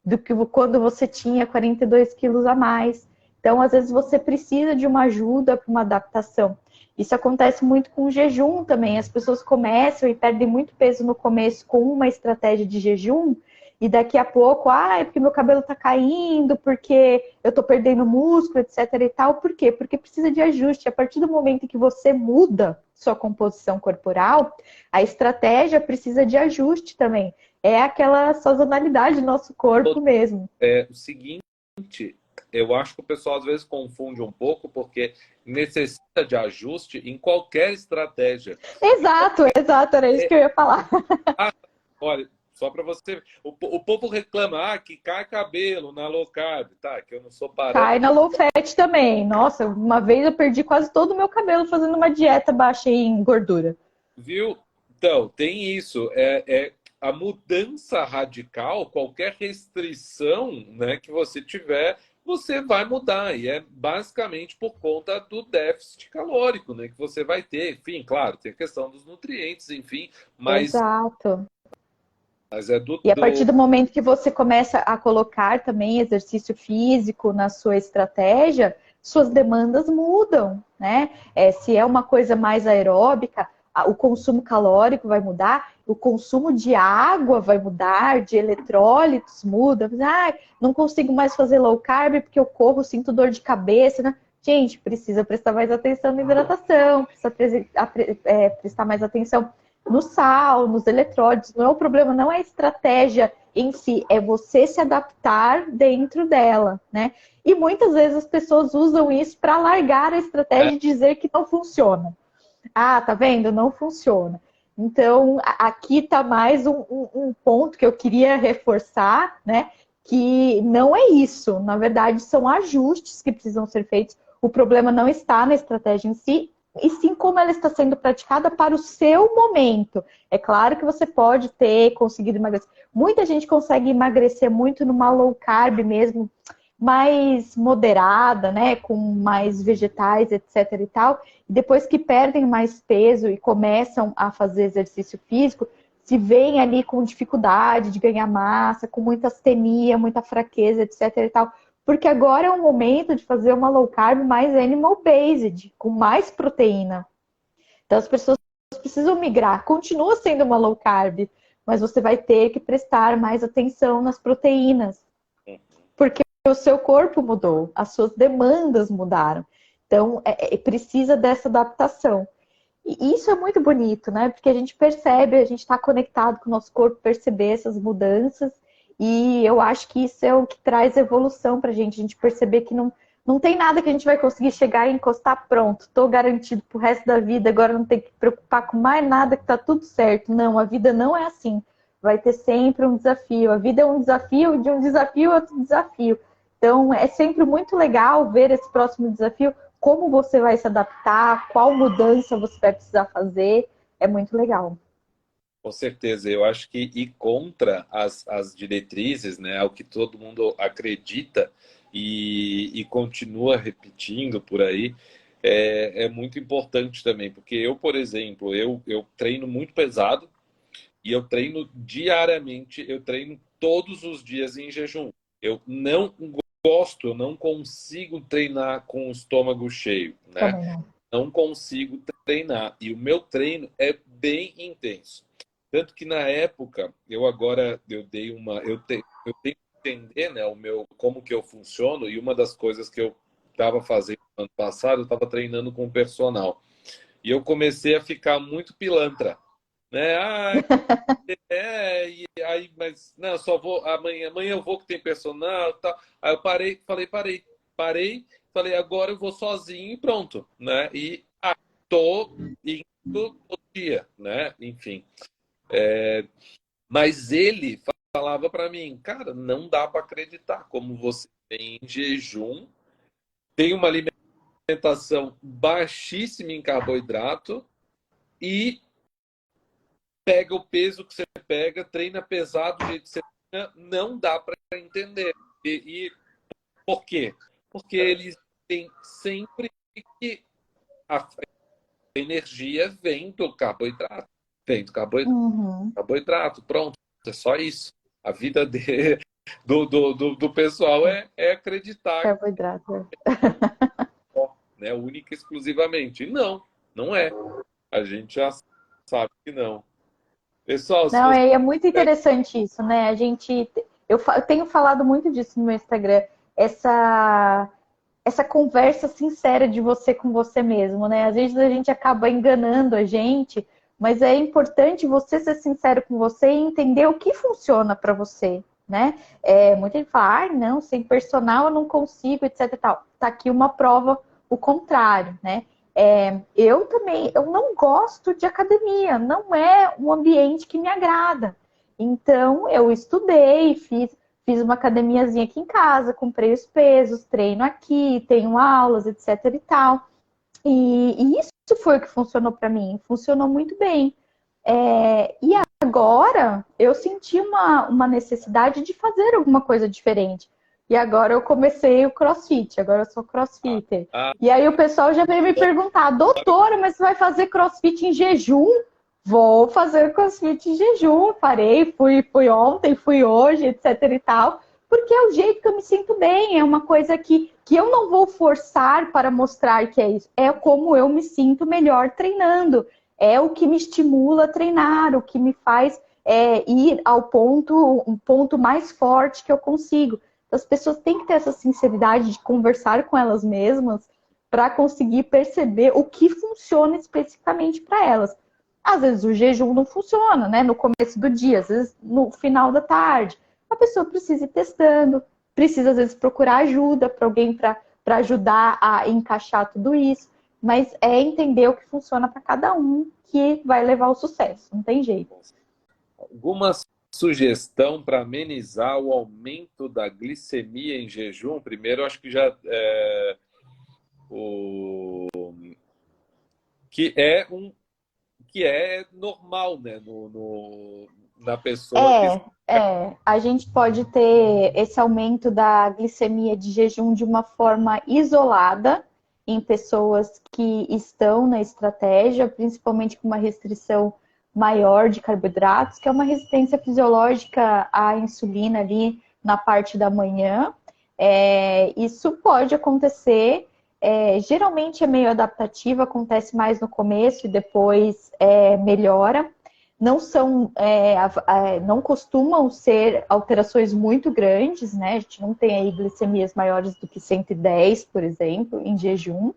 do que quando você tinha 42 quilos a mais. Então, às vezes, você precisa de uma ajuda para uma adaptação. Isso acontece muito com o jejum também. As pessoas começam e perdem muito peso no começo com uma estratégia de jejum, e daqui a pouco, é porque meu cabelo tá caindo, porque eu tô perdendo músculo, etc e tal. Por quê? Porque precisa de ajuste. A partir do momento que você muda sua composição corporal, a estratégia precisa de ajuste também. É aquela sazonalidade do nosso corpo mesmo. É o seguinte, eu acho que o pessoal às vezes confunde um pouco, porque necessita de ajuste em qualquer estratégia. Exato, exato, era isso que eu ia falar. Ah, olha, só para você, o povo reclama, que cai cabelo na low carb, tá? Que eu não sou Cai parâmetro. na low fat também. Nossa, uma vez eu perdi quase todo o meu cabelo fazendo uma dieta baixa em gordura. Viu? Então, tem isso. É a mudança radical, qualquer restrição, né, que você tiver, você vai mudar. E é basicamente por conta do déficit calórico, né, que você vai ter. Enfim, claro, tem a questão dos nutrientes, enfim, Exato. mas é do, E a partir do... do momento que você começa a colocar também exercício físico na sua estratégia, suas demandas mudam, né? Se é uma coisa mais aeróbica, o consumo calórico vai mudar, o consumo de água vai mudar, de eletrólitos muda. Não consigo mais fazer low carb porque eu corro, sinto dor de cabeça, né? Gente, precisa prestar mais atenção na hidratação, precisa prestar mais atenção no sal, nos eletrólitos. Não é o problema, não é a estratégia em si, é você se adaptar dentro dela, né? E muitas vezes as pessoas usam isso para largar a estratégia e dizer que não funciona. Tá vendo? Não funciona. Então, aqui está mais um ponto que eu queria reforçar, né? Que não é isso. Na verdade, são ajustes que precisam ser feitos. O problema não está na estratégia em si, e sim como ela está sendo praticada para o seu momento. É claro que você pode ter conseguido emagrecer. Muita gente consegue emagrecer muito numa low carb mesmo, mais moderada, né, com mais vegetais, etc e tal, e depois que perdem mais peso e começam a fazer exercício físico, se veem ali com dificuldade de ganhar massa, com muita astenia, muita fraqueza, etc e tal, porque agora é o momento de fazer uma low carb mais animal based, com mais proteína. Então as pessoas precisam migrar, continua sendo uma low carb, mas você vai ter que prestar mais atenção nas proteínas, porque o seu corpo mudou, as suas demandas mudaram. Então, precisa dessa adaptação. E isso é muito bonito, né? Porque a gente percebe, a gente está conectado com o nosso corpo, perceber essas mudanças. E eu acho que isso é o que traz evolução para a gente perceber que não tem nada que a gente vai conseguir chegar e encostar, pronto, estou garantido pro resto da vida, agora não tem que preocupar com mais nada, que tá tudo certo. Não, a vida não é assim. Vai ter sempre um desafio. A vida é um desafio, de um desafio a outro desafio. Então, é sempre muito legal ver esse próximo desafio, como você vai se adaptar, qual mudança você vai precisar fazer. É muito legal. Com certeza, eu acho que ir contra as diretrizes, né, é o que todo mundo acredita e continua repetindo por aí, é muito importante também, porque eu, por exemplo, eu treino muito pesado e eu treino diariamente, eu treino todos os dias em jejum. Eu não gosto, eu não consigo treinar com o estômago cheio, né? Também não. Não consigo treinar. E o meu treino é bem intenso. Tanto que na época, eu dei uma. Eu tenho que entender, né, como que eu funciono, e uma das coisas que eu estava fazendo no ano passado, eu estava treinando com o personal. E eu comecei a ficar muito pilantra. Né? E aí, mas não, só vou amanhã eu vou que tem personal, tal. Aí eu parei, falei, agora eu vou sozinho e pronto, né? E tô indo todo dia, né? Enfim. Mas ele falava para mim, cara, não dá para acreditar como você tem em jejum, tem uma alimentação baixíssima em carboidrato e pega o peso que você pega, treina pesado do jeito que você treina, não dá para entender. E por quê? Porque eles têm sempre que a energia vem do carboidrato. Vem do carboidrato. Uhum. Carboidrato, pronto. É só isso. A vida dele. do pessoal é acreditar, Carboidrato. né, única e exclusivamente. E não, não é. A gente já sabe que não. Pessoal, se Não, você é muito interessante isso, né? Eu tenho falado muito disso no meu Instagram, essa conversa sincera de você com você mesmo, né? Às vezes a gente acaba enganando a gente, mas é importante você ser sincero com você e entender o que funciona para você, né? Muita gente fala, não, sem personal eu não consigo, etc e tal. Tá aqui uma prova, o contrário, né? Eu também, eu não gosto de academia, não é um ambiente que me agrada. Então, eu estudei, fiz uma academiazinha aqui em casa, comprei os pesos, treino aqui, tenho aulas, etc e tal. E isso foi o que funcionou para mim, funcionou muito bem. E agora eu senti uma necessidade de fazer alguma coisa diferente. E agora eu comecei o CrossFit, agora eu sou CrossFitter. ah, E aí o pessoal já veio me perguntar, doutora, mas você vai fazer CrossFit em jejum? Vou fazer CrossFit em jejum. Parei, fui ontem, fui hoje, etc e tal. Porque é o jeito que eu me sinto bem, é uma coisa que eu não vou forçar para mostrar que é isso. É como eu me sinto melhor treinando. É o que me estimula a treinar, o que me faz ir ao um ponto mais forte que eu consigo. As pessoas têm que ter essa sinceridade de conversar com elas mesmas para conseguir perceber o que funciona especificamente para elas. Às vezes o jejum não funciona, né? No começo do dia, às vezes no final da tarde. A pessoa precisa ir testando, precisa às vezes procurar ajuda para alguém para ajudar a encaixar tudo isso. Mas é entender o que funciona para cada um que vai levar ao sucesso. Não tem jeito. alguma sugestão para amenizar o aumento da glicemia em jejum? Primeiro, acho que já o que é normal, né, na pessoa que A gente pode ter esse aumento da glicemia de jejum de uma forma isolada em pessoas que estão na estratégia, principalmente com uma restrição maior de carboidratos, que é uma resistência fisiológica à insulina ali na parte da manhã. Isso pode acontecer, geralmente é meio adaptativo, acontece mais no começo e depois melhora. Não são, não costumam ser alterações muito grandes, né? A gente não tem aí glicemias maiores do que 110, por exemplo, em jejum.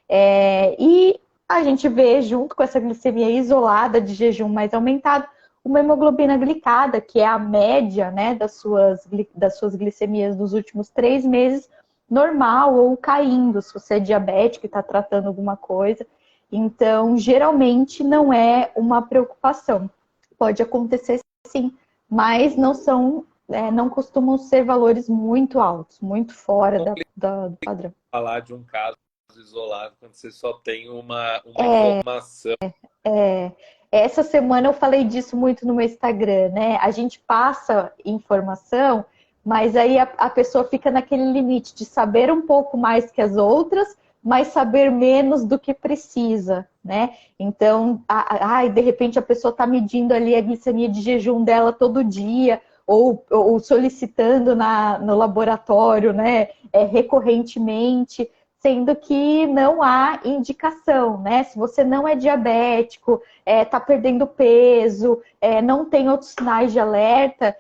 E a gente vê, junto com essa glicemia isolada de jejum mais aumentado, uma hemoglobina glicada, que é a média, né, das suas glicemias dos últimos 3 meses, normal ou caindo, se você é diabético e está tratando alguma coisa. Então, geralmente não é uma preocupação. Pode acontecer sim, mas não costumam ser valores muito altos, muito fora do padrão. falar de um caso isolado quando você só tem uma informação. É, essa semana eu falei disso muito no meu Instagram, né? A gente passa informação, mas aí a pessoa fica naquele limite de saber um pouco mais que as outras, mas saber menos do que precisa, né? Então, de repente a pessoa está medindo ali a glicemia de jejum dela todo dia, ou solicitando no laboratório, né? Recorrentemente, sendo que não há indicação, né? Se você não é diabético, está perdendo peso, não tem outros sinais de alerta,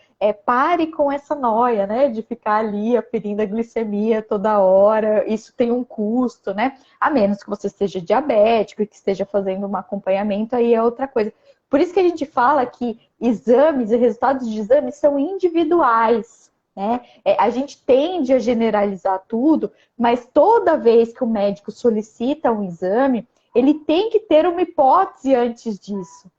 pare com essa noia, né? De ficar ali aferindo a glicemia toda hora, isso tem um custo, né? A menos que você seja diabético e que esteja fazendo um acompanhamento, aí é outra coisa. Por isso que a gente fala que exames e resultados de exames são individuais, né? A gente tende a generalizar tudo, mas toda vez que o médico solicita um exame, ele tem que ter uma hipótese antes disso.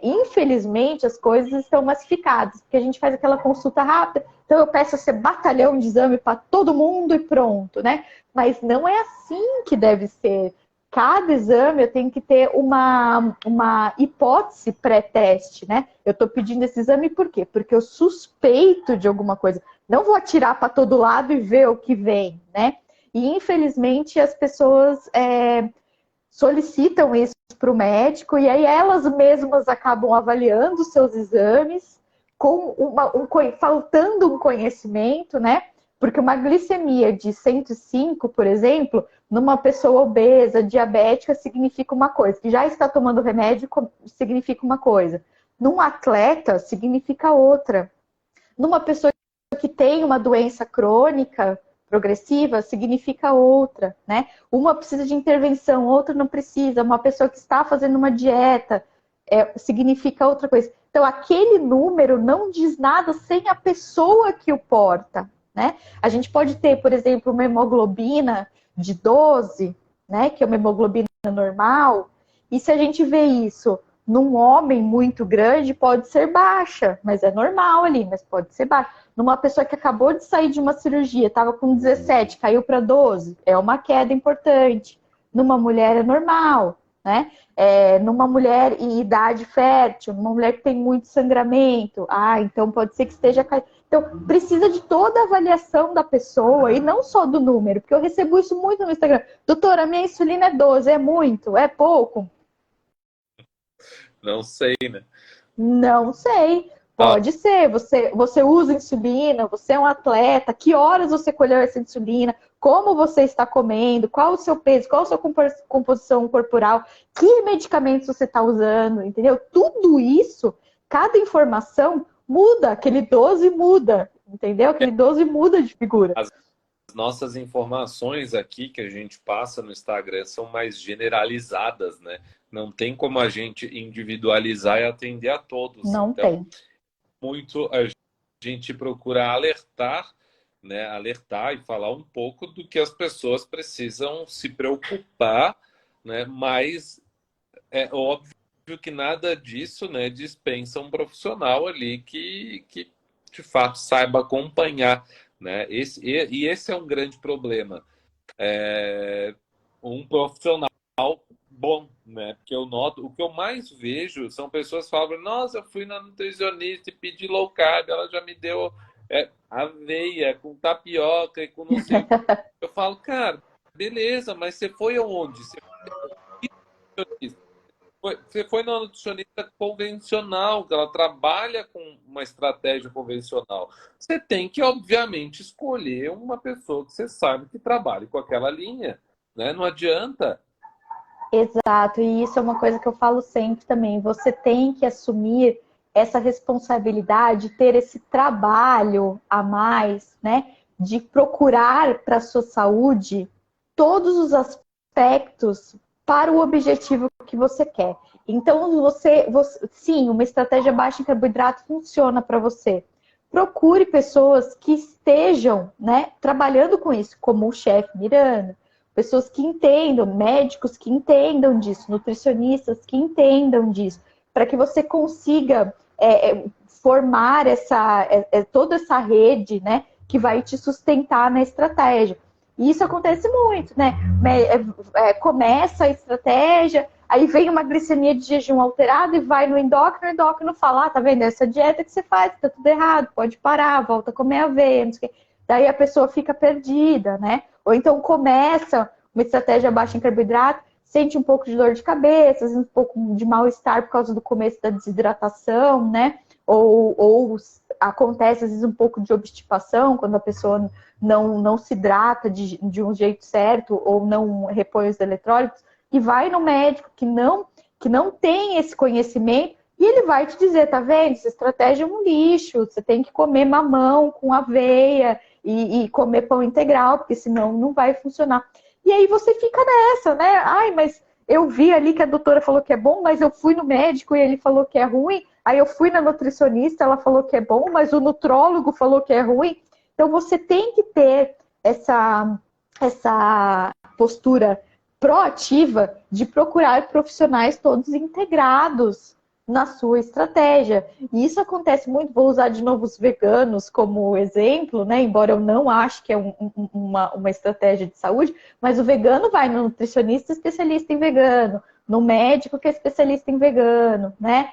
Infelizmente, as coisas estão massificadas, porque a gente faz aquela consulta rápida, então eu peço esse batalhão de exame para todo mundo e pronto, né? Mas não é assim que deve ser. Cada exame eu tenho que ter uma hipótese pré-teste, né? Eu estou pedindo esse exame por quê? Porque eu suspeito de alguma coisa. Não vou atirar para todo lado e ver o que vem, né? E infelizmente as pessoas solicitam isso para o médico e aí elas mesmas acabam avaliando os seus exames, faltando um conhecimento, né? Porque uma glicemia de 105, por exemplo, numa pessoa obesa, diabética, significa uma coisa. Que já está tomando remédio, significa uma coisa. Num atleta, significa outra. Numa pessoa que tem uma doença crônica, progressiva, significa outra, né? Uma precisa de intervenção, outra não precisa. Uma pessoa que está fazendo uma dieta, significa outra coisa. Então, aquele número não diz nada sem a pessoa que o porta, né? A gente pode ter, por exemplo, uma hemoglobina de 12, né? Que é uma hemoglobina normal. E se a gente vê isso num homem muito grande, pode ser baixa, mas é normal ali, mas pode ser baixa. Numa pessoa que acabou de sair de uma cirurgia, estava com 17, caiu para 12, é uma queda importante. Numa mulher é normal, né? Numa mulher em idade fértil, numa mulher que tem muito sangramento, então pode ser que esteja caindo. Então, precisa de toda a avaliação da pessoa e não só do número, porque eu recebo isso muito no Instagram. Doutora, minha insulina é 12, é muito? É pouco? Não sei, né? Não sei. Pode ser. Você usa insulina, você é um atleta, que horas você colheu essa insulina, como você está comendo, qual o seu peso, qual a sua composição corporal, que medicamentos você está usando, entendeu? Tudo isso, cada informação muda, aquele 12 muda, entendeu? Aquele 12 muda de figura. As nossas informações aqui que a gente passa no Instagram são mais generalizadas, né? Não tem como a gente individualizar e atender a todos. Não então, tem. Muito a gente procura alertar, né? Alertar e falar um pouco do que as pessoas precisam se preocupar, né? Mas é óbvio que nada disso, né, dispensa um profissional ali que de fato saiba acompanhar, né? Esse é um grande problema. Um profissional bom, né? Porque eu noto, o que eu mais vejo são pessoas que falam: nossa, eu fui na nutricionista e pedi low carb, ela já me deu aveia com tapioca e com não sei o que. Eu falo, cara, beleza, mas você foi aonde? Você foi na nutricionista convencional, que ela trabalha com uma estratégia convencional. Você tem que, obviamente, escolher uma pessoa que você sabe que trabalhe com aquela linha, né? Não adianta. Exato, e isso é uma coisa que eu falo sempre também. Você tem que assumir essa responsabilidade, ter esse trabalho a mais, né? De procurar para a sua saúde todos os aspectos para o objetivo que você quer. Então, sim, uma estratégia baixa em carboidrato funciona para você. Procure pessoas que estejam, né, trabalhando com isso, como o chefe Miranda, pessoas que entendam, médicos que entendam disso, nutricionistas que entendam disso, para que você consiga formar toda essa rede, né, que vai te sustentar na estratégia. E isso acontece muito, né? Começa a estratégia, aí vem uma glicemia de jejum alterada e vai no endócrino, o endócrino fala, tá vendo? Essa dieta que você faz, tá tudo errado, pode parar, volta a comer aveia, não sei o quê. Daí a pessoa fica perdida, né? Ou então começa uma estratégia baixa em carboidrato, sente um pouco de dor de cabeça, um pouco de mal-estar por causa do começo da desidratação, né? Ou acontece, às vezes, um pouco de obstipação, quando a pessoa não se hidrata de um jeito certo ou não repõe os eletrólitos, e vai no médico que não tem esse conhecimento, e ele vai te dizer, tá vendo? Essa estratégia é um lixo, você tem que comer mamão com aveia e comer pão integral, porque senão não vai funcionar. E aí você fica nessa, né? Ai, mas eu vi ali que a doutora falou que é bom, mas eu fui no médico e ele falou que é ruim. Aí eu fui na nutricionista, ela falou que é bom, mas o nutrólogo falou que é ruim. Então você tem que ter essa postura proativa de procurar profissionais todos integrados na sua estratégia. E isso acontece muito, vou usar de novo os veganos como exemplo, né? Embora eu não ache que é uma estratégia de saúde, mas o vegano vai no nutricionista especialista em vegano, no médico que é especialista em vegano, né?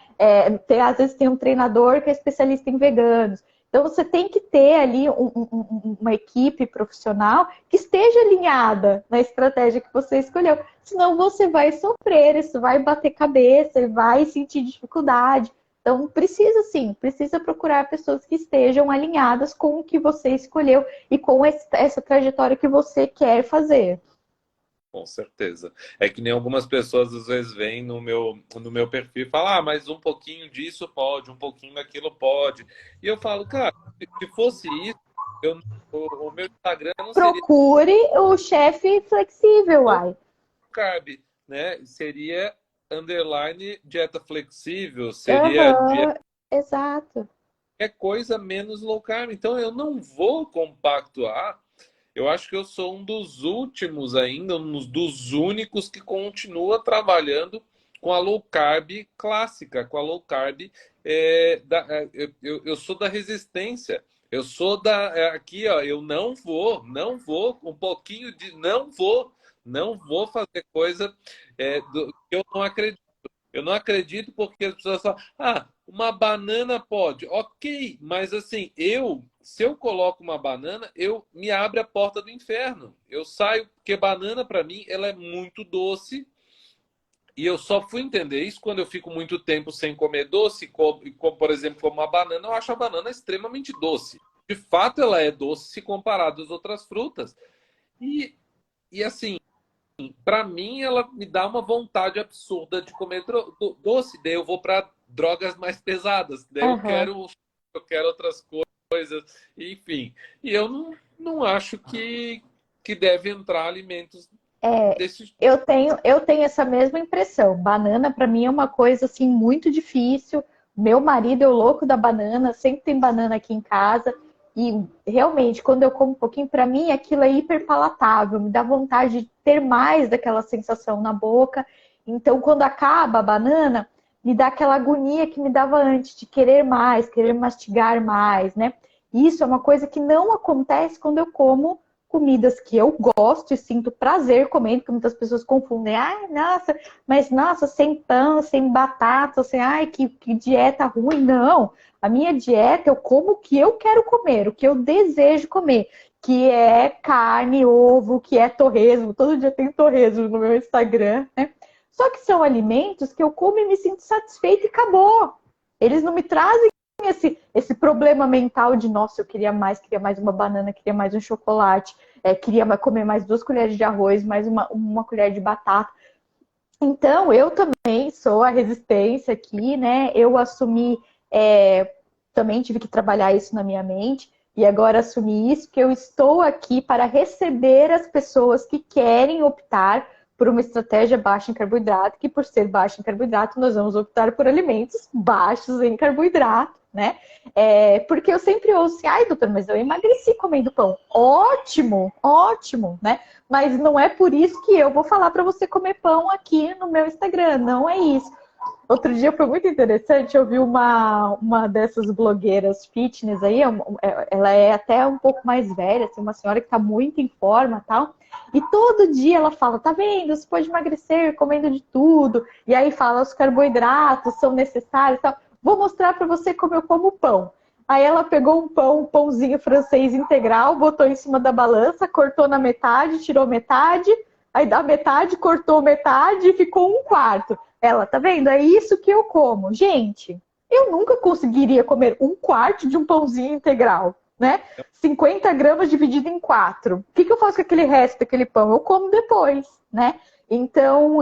Às vezes tem um treinador que é especialista em veganos. Então você tem que ter ali uma equipe profissional que esteja alinhada na estratégia que você escolheu. Senão você vai sofrer, isso vai bater cabeça e vai sentir dificuldade. Então, precisa sim, precisa procurar pessoas que estejam alinhadas com o que você escolheu e com essa trajetória que você quer fazer. Com certeza. É que nem algumas pessoas às vezes vêm no meu perfil e falam, ah, mas um pouquinho disso pode, um pouquinho daquilo pode. E eu falo, cara, se fosse isso, eu, o meu Instagram não seria Procure o chefe flexível, low uai. carb, né? Seria underline dieta flexível, seria Aham, exato. coisa menos low carb. Então eu não vou compactuar. Eu acho que eu sou um dos últimos ainda, um dos únicos que continua trabalhando com a low carb clássica, com a low carb eu sou da resistência. Eu sou aqui, ó, eu não vou, um pouquinho de não vou fazer coisa que eu não acredito. Eu não acredito porque as pessoas falam, ah, uma banana pode. Ok, mas assim, se eu coloco uma banana, eu me abre a porta do inferno. Eu saio, porque banana para mim, ela é muito doce. E eu só fui entender isso quando eu fico muito tempo sem comer doce, como, por exemplo, como uma banana, eu acho a banana extremamente doce. De fato, ela é doce se comparado às outras frutas. E, e assim, para mim, ela me dá uma vontade absurda de comer doce. Daí eu vou para drogas mais pesadas. Daí Aham. eu quero outras coisas, enfim. E eu não acho que deve entrar alimentos É, desse. eu tenho essa mesma impressão. Banana para mim é uma coisa assim muito difícil. Meu marido é o louco da banana, sempre tem banana aqui em casa. E realmente, quando eu como um pouquinho, para mim aquilo é hiperpalatável, me dá vontade de ter mais daquela sensação na boca. Então, quando acaba a banana, me dá aquela agonia que me dava antes, de querer mais, querer mastigar mais, né? Isso é uma coisa que não acontece quando eu como comidas que eu gosto e sinto prazer comendo, que muitas pessoas confundem. Ai, nossa, mas nossa, sem pão, sem batata, sem, ai, que dieta ruim. Não, a minha dieta eu como o que eu quero comer, o que eu desejo comer, que é carne, ovo, que é torresmo. Todo dia tem torresmo no meu Instagram, né? Só que são alimentos que eu como e me sinto satisfeita e acabou. Eles não me trazem esse problema mental de, nossa, eu queria mais uma banana, queria mais um chocolate, queria comer mais 2 colheres de arroz, mais uma colher de batata. Então, eu também sou a resistência aqui, né? Eu assumi, também tive que trabalhar isso na minha mente, e agora assumi isso, que eu estou aqui para receber as pessoas que querem optar por uma estratégia baixa em carboidrato, que por ser baixa em carboidrato, nós vamos optar por alimentos baixos em carboidrato, né? Porque eu sempre ouço assim, ai, doutor, mas eu emagreci comendo pão. Ótimo, ótimo, né? Mas não é por isso que eu vou falar para você comer pão aqui no meu Instagram, não é isso. Outro dia foi muito interessante, eu vi uma dessas blogueiras fitness aí, ela é até um pouco mais velha, assim, uma senhora que está muito em forma e tal, e todo dia ela fala, tá vendo, você pode emagrecer comendo de tudo, e aí fala, os carboidratos são necessários e tal. Vou mostrar para você como eu como pão. Aí ela pegou um pãozinho francês integral, botou em cima da balança, cortou na metade, tirou metade, aí da metade cortou metade e ficou um quarto. Ela, tá vendo? É isso que eu como. Gente, eu nunca conseguiria comer um quarto de um pãozinho integral, né? 50 gramas dividido em quatro. O que eu faço com aquele resto daquele pão? Eu como depois, né? Então,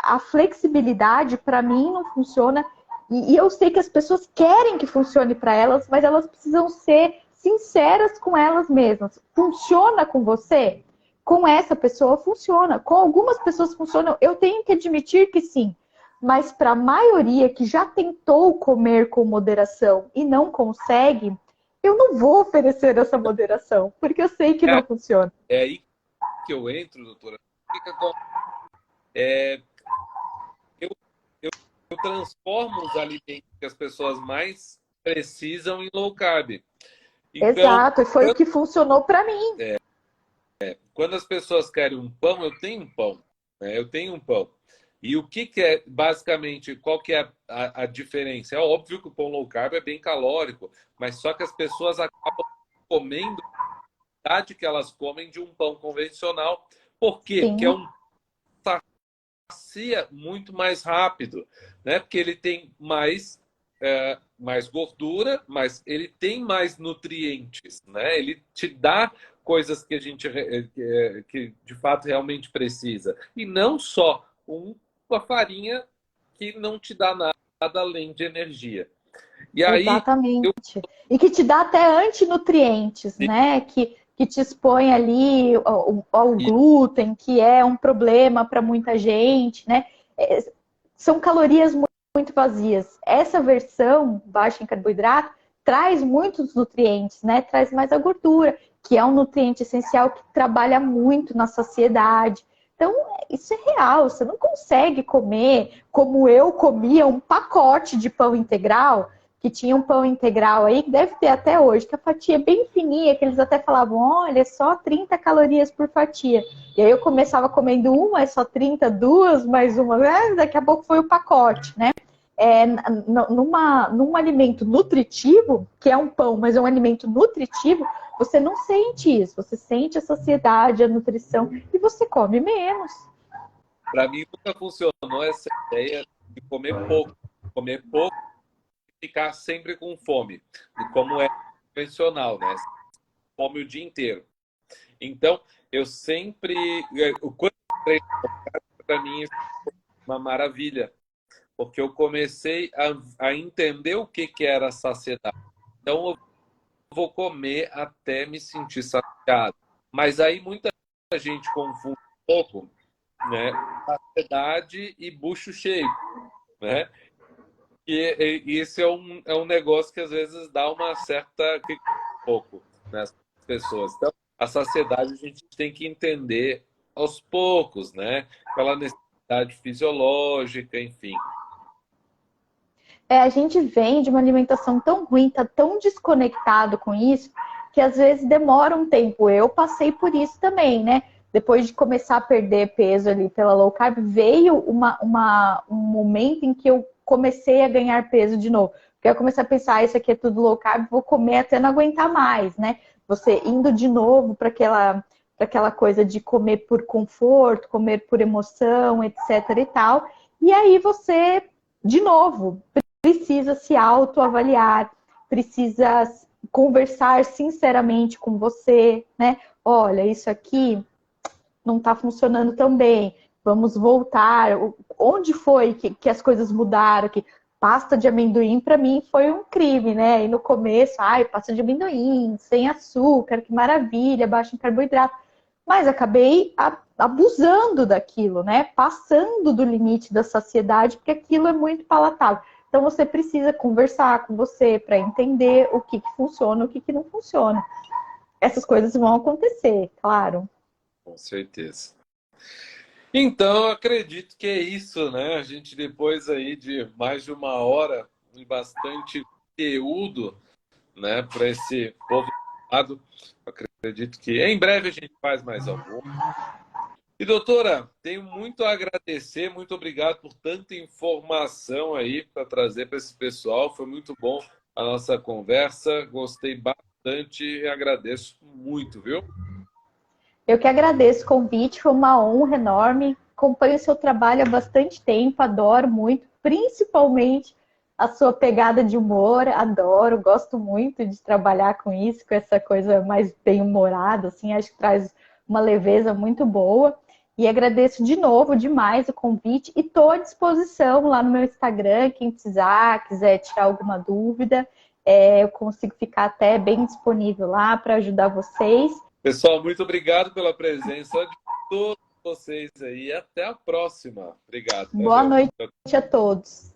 a flexibilidade, para mim, não funciona. E eu sei que as pessoas querem que funcione para elas, mas elas precisam ser sinceras com elas mesmas. Funciona com você? Com essa pessoa funciona. Com algumas pessoas funciona. Eu tenho que admitir que sim. Mas para a maioria que já tentou comer com moderação e não consegue, eu não vou oferecer essa moderação, porque eu sei que não É, funciona. é aí que eu entro, doutora. É, eu, eu transformo os alimentos que as pessoas mais precisam em low carb. Então, Exato, e foi o que funcionou para mim. quando as pessoas querem um pão, eu tenho um pão. Né? Eu tenho um pão. E o que é, basicamente, qual que é a diferença? É óbvio que o pão low carb é bem calórico, mas só que as pessoas acabam comendo a quantidade que elas comem de um pão convencional. Por quê? Porque é Sim, um sacia muito mais rápido, né? Porque ele tem mais mais gordura, mas ele tem mais nutrientes, né? Ele te dá coisas que a gente que de fato realmente precisa. E não só uma farinha que não te dá nada além de energia. E aí, eu Exatamente. E que te dá até antinutrientes, né? Que te expõe ali ao glúten, que é um problema para muita gente, né? São calorias muito vazias. Essa versão baixa em carboidrato traz muitos nutrientes, né? Traz mais a gordura, que é um nutriente essencial que trabalha muito na saciedade. Então, isso é real. Você não consegue comer como eu comia um pacote de pão integral, que tinha um pão integral aí, que deve ter até hoje, que a fatia é bem fininha, que eles até falavam, olha, é só 30 calorias por fatia. E aí eu começava comendo uma, é só 30, duas, mais uma, daqui a pouco foi o pacote, né? Num alimento nutritivo, que é um pão, mas é um alimento nutritivo, você não sente isso, você sente a saciedade, a nutrição, e você come menos. para mim nunca funcionou essa ideia de comer pouco e ficar sempre com fome, como é convencional, né? Fome o dia inteiro. Então, eu sempre, o quanto para mim é uma maravilha, porque eu comecei a entender o que era saciedade. Então, eu vou comer até me sentir saciado. Mas aí muita gente confunde um pouco, né, saciedade e bucho cheio, né? E isso é um negócio que às vezes dá uma certa um pouco nas pessoas. Então, a saciedade a gente tem que entender aos poucos, né? Pela necessidade fisiológica, enfim. A gente vem de uma alimentação tão ruim, tá tão desconectado com isso, que às vezes demora um tempo. Eu passei por isso também, né? Depois de começar a perder peso ali pela low carb, veio um momento em que eu comecei a ganhar peso de novo. Porque eu comecei a pensar, isso aqui é tudo low carb, vou comer até não aguentar mais, né? Você indo de novo para aquela coisa de comer por conforto, comer por emoção, etc e tal. E aí você, de novo, precisa se autoavaliar, precisa conversar sinceramente com você, né? Olha, isso aqui não está funcionando tão bem, vamos voltar. Onde foi que as coisas mudaram? Que pasta de amendoim, para mim, foi um crime, né? E no começo, ai, pasta de amendoim, sem açúcar, que maravilha, baixo em carboidrato. Mas acabei abusando daquilo, né? Passando do limite da saciedade, porque aquilo é muito palatável. Então você precisa conversar com você para entender o que funciona, o que não funciona. Essas coisas vão acontecer, claro. Com certeza. Então, eu acredito que é isso, né? A gente, depois aí de mais de uma hora e bastante conteúdo, né, para esse povo lado, acredito que em breve a gente faz mais algum. E, doutora, tenho muito a agradecer, muito obrigado por tanta informação aí para trazer para esse pessoal. Foi muito bom a nossa conversa, gostei bastante e agradeço muito, viu? Eu que agradeço o convite, foi uma honra enorme. Acompanho o seu trabalho há bastante tempo, adoro muito, principalmente a sua pegada de humor, adoro, gosto muito de trabalhar com isso, com essa coisa mais bem-humorada, assim, acho que traz uma leveza muito boa. E agradeço de novo demais o convite e estou à disposição lá no meu Instagram, quem precisar, quiser tirar alguma dúvida, eu consigo ficar até bem disponível lá para ajudar vocês. Pessoal, muito obrigado pela presença de todos vocês aí. Até a próxima. Obrigado. Boa noite a todos.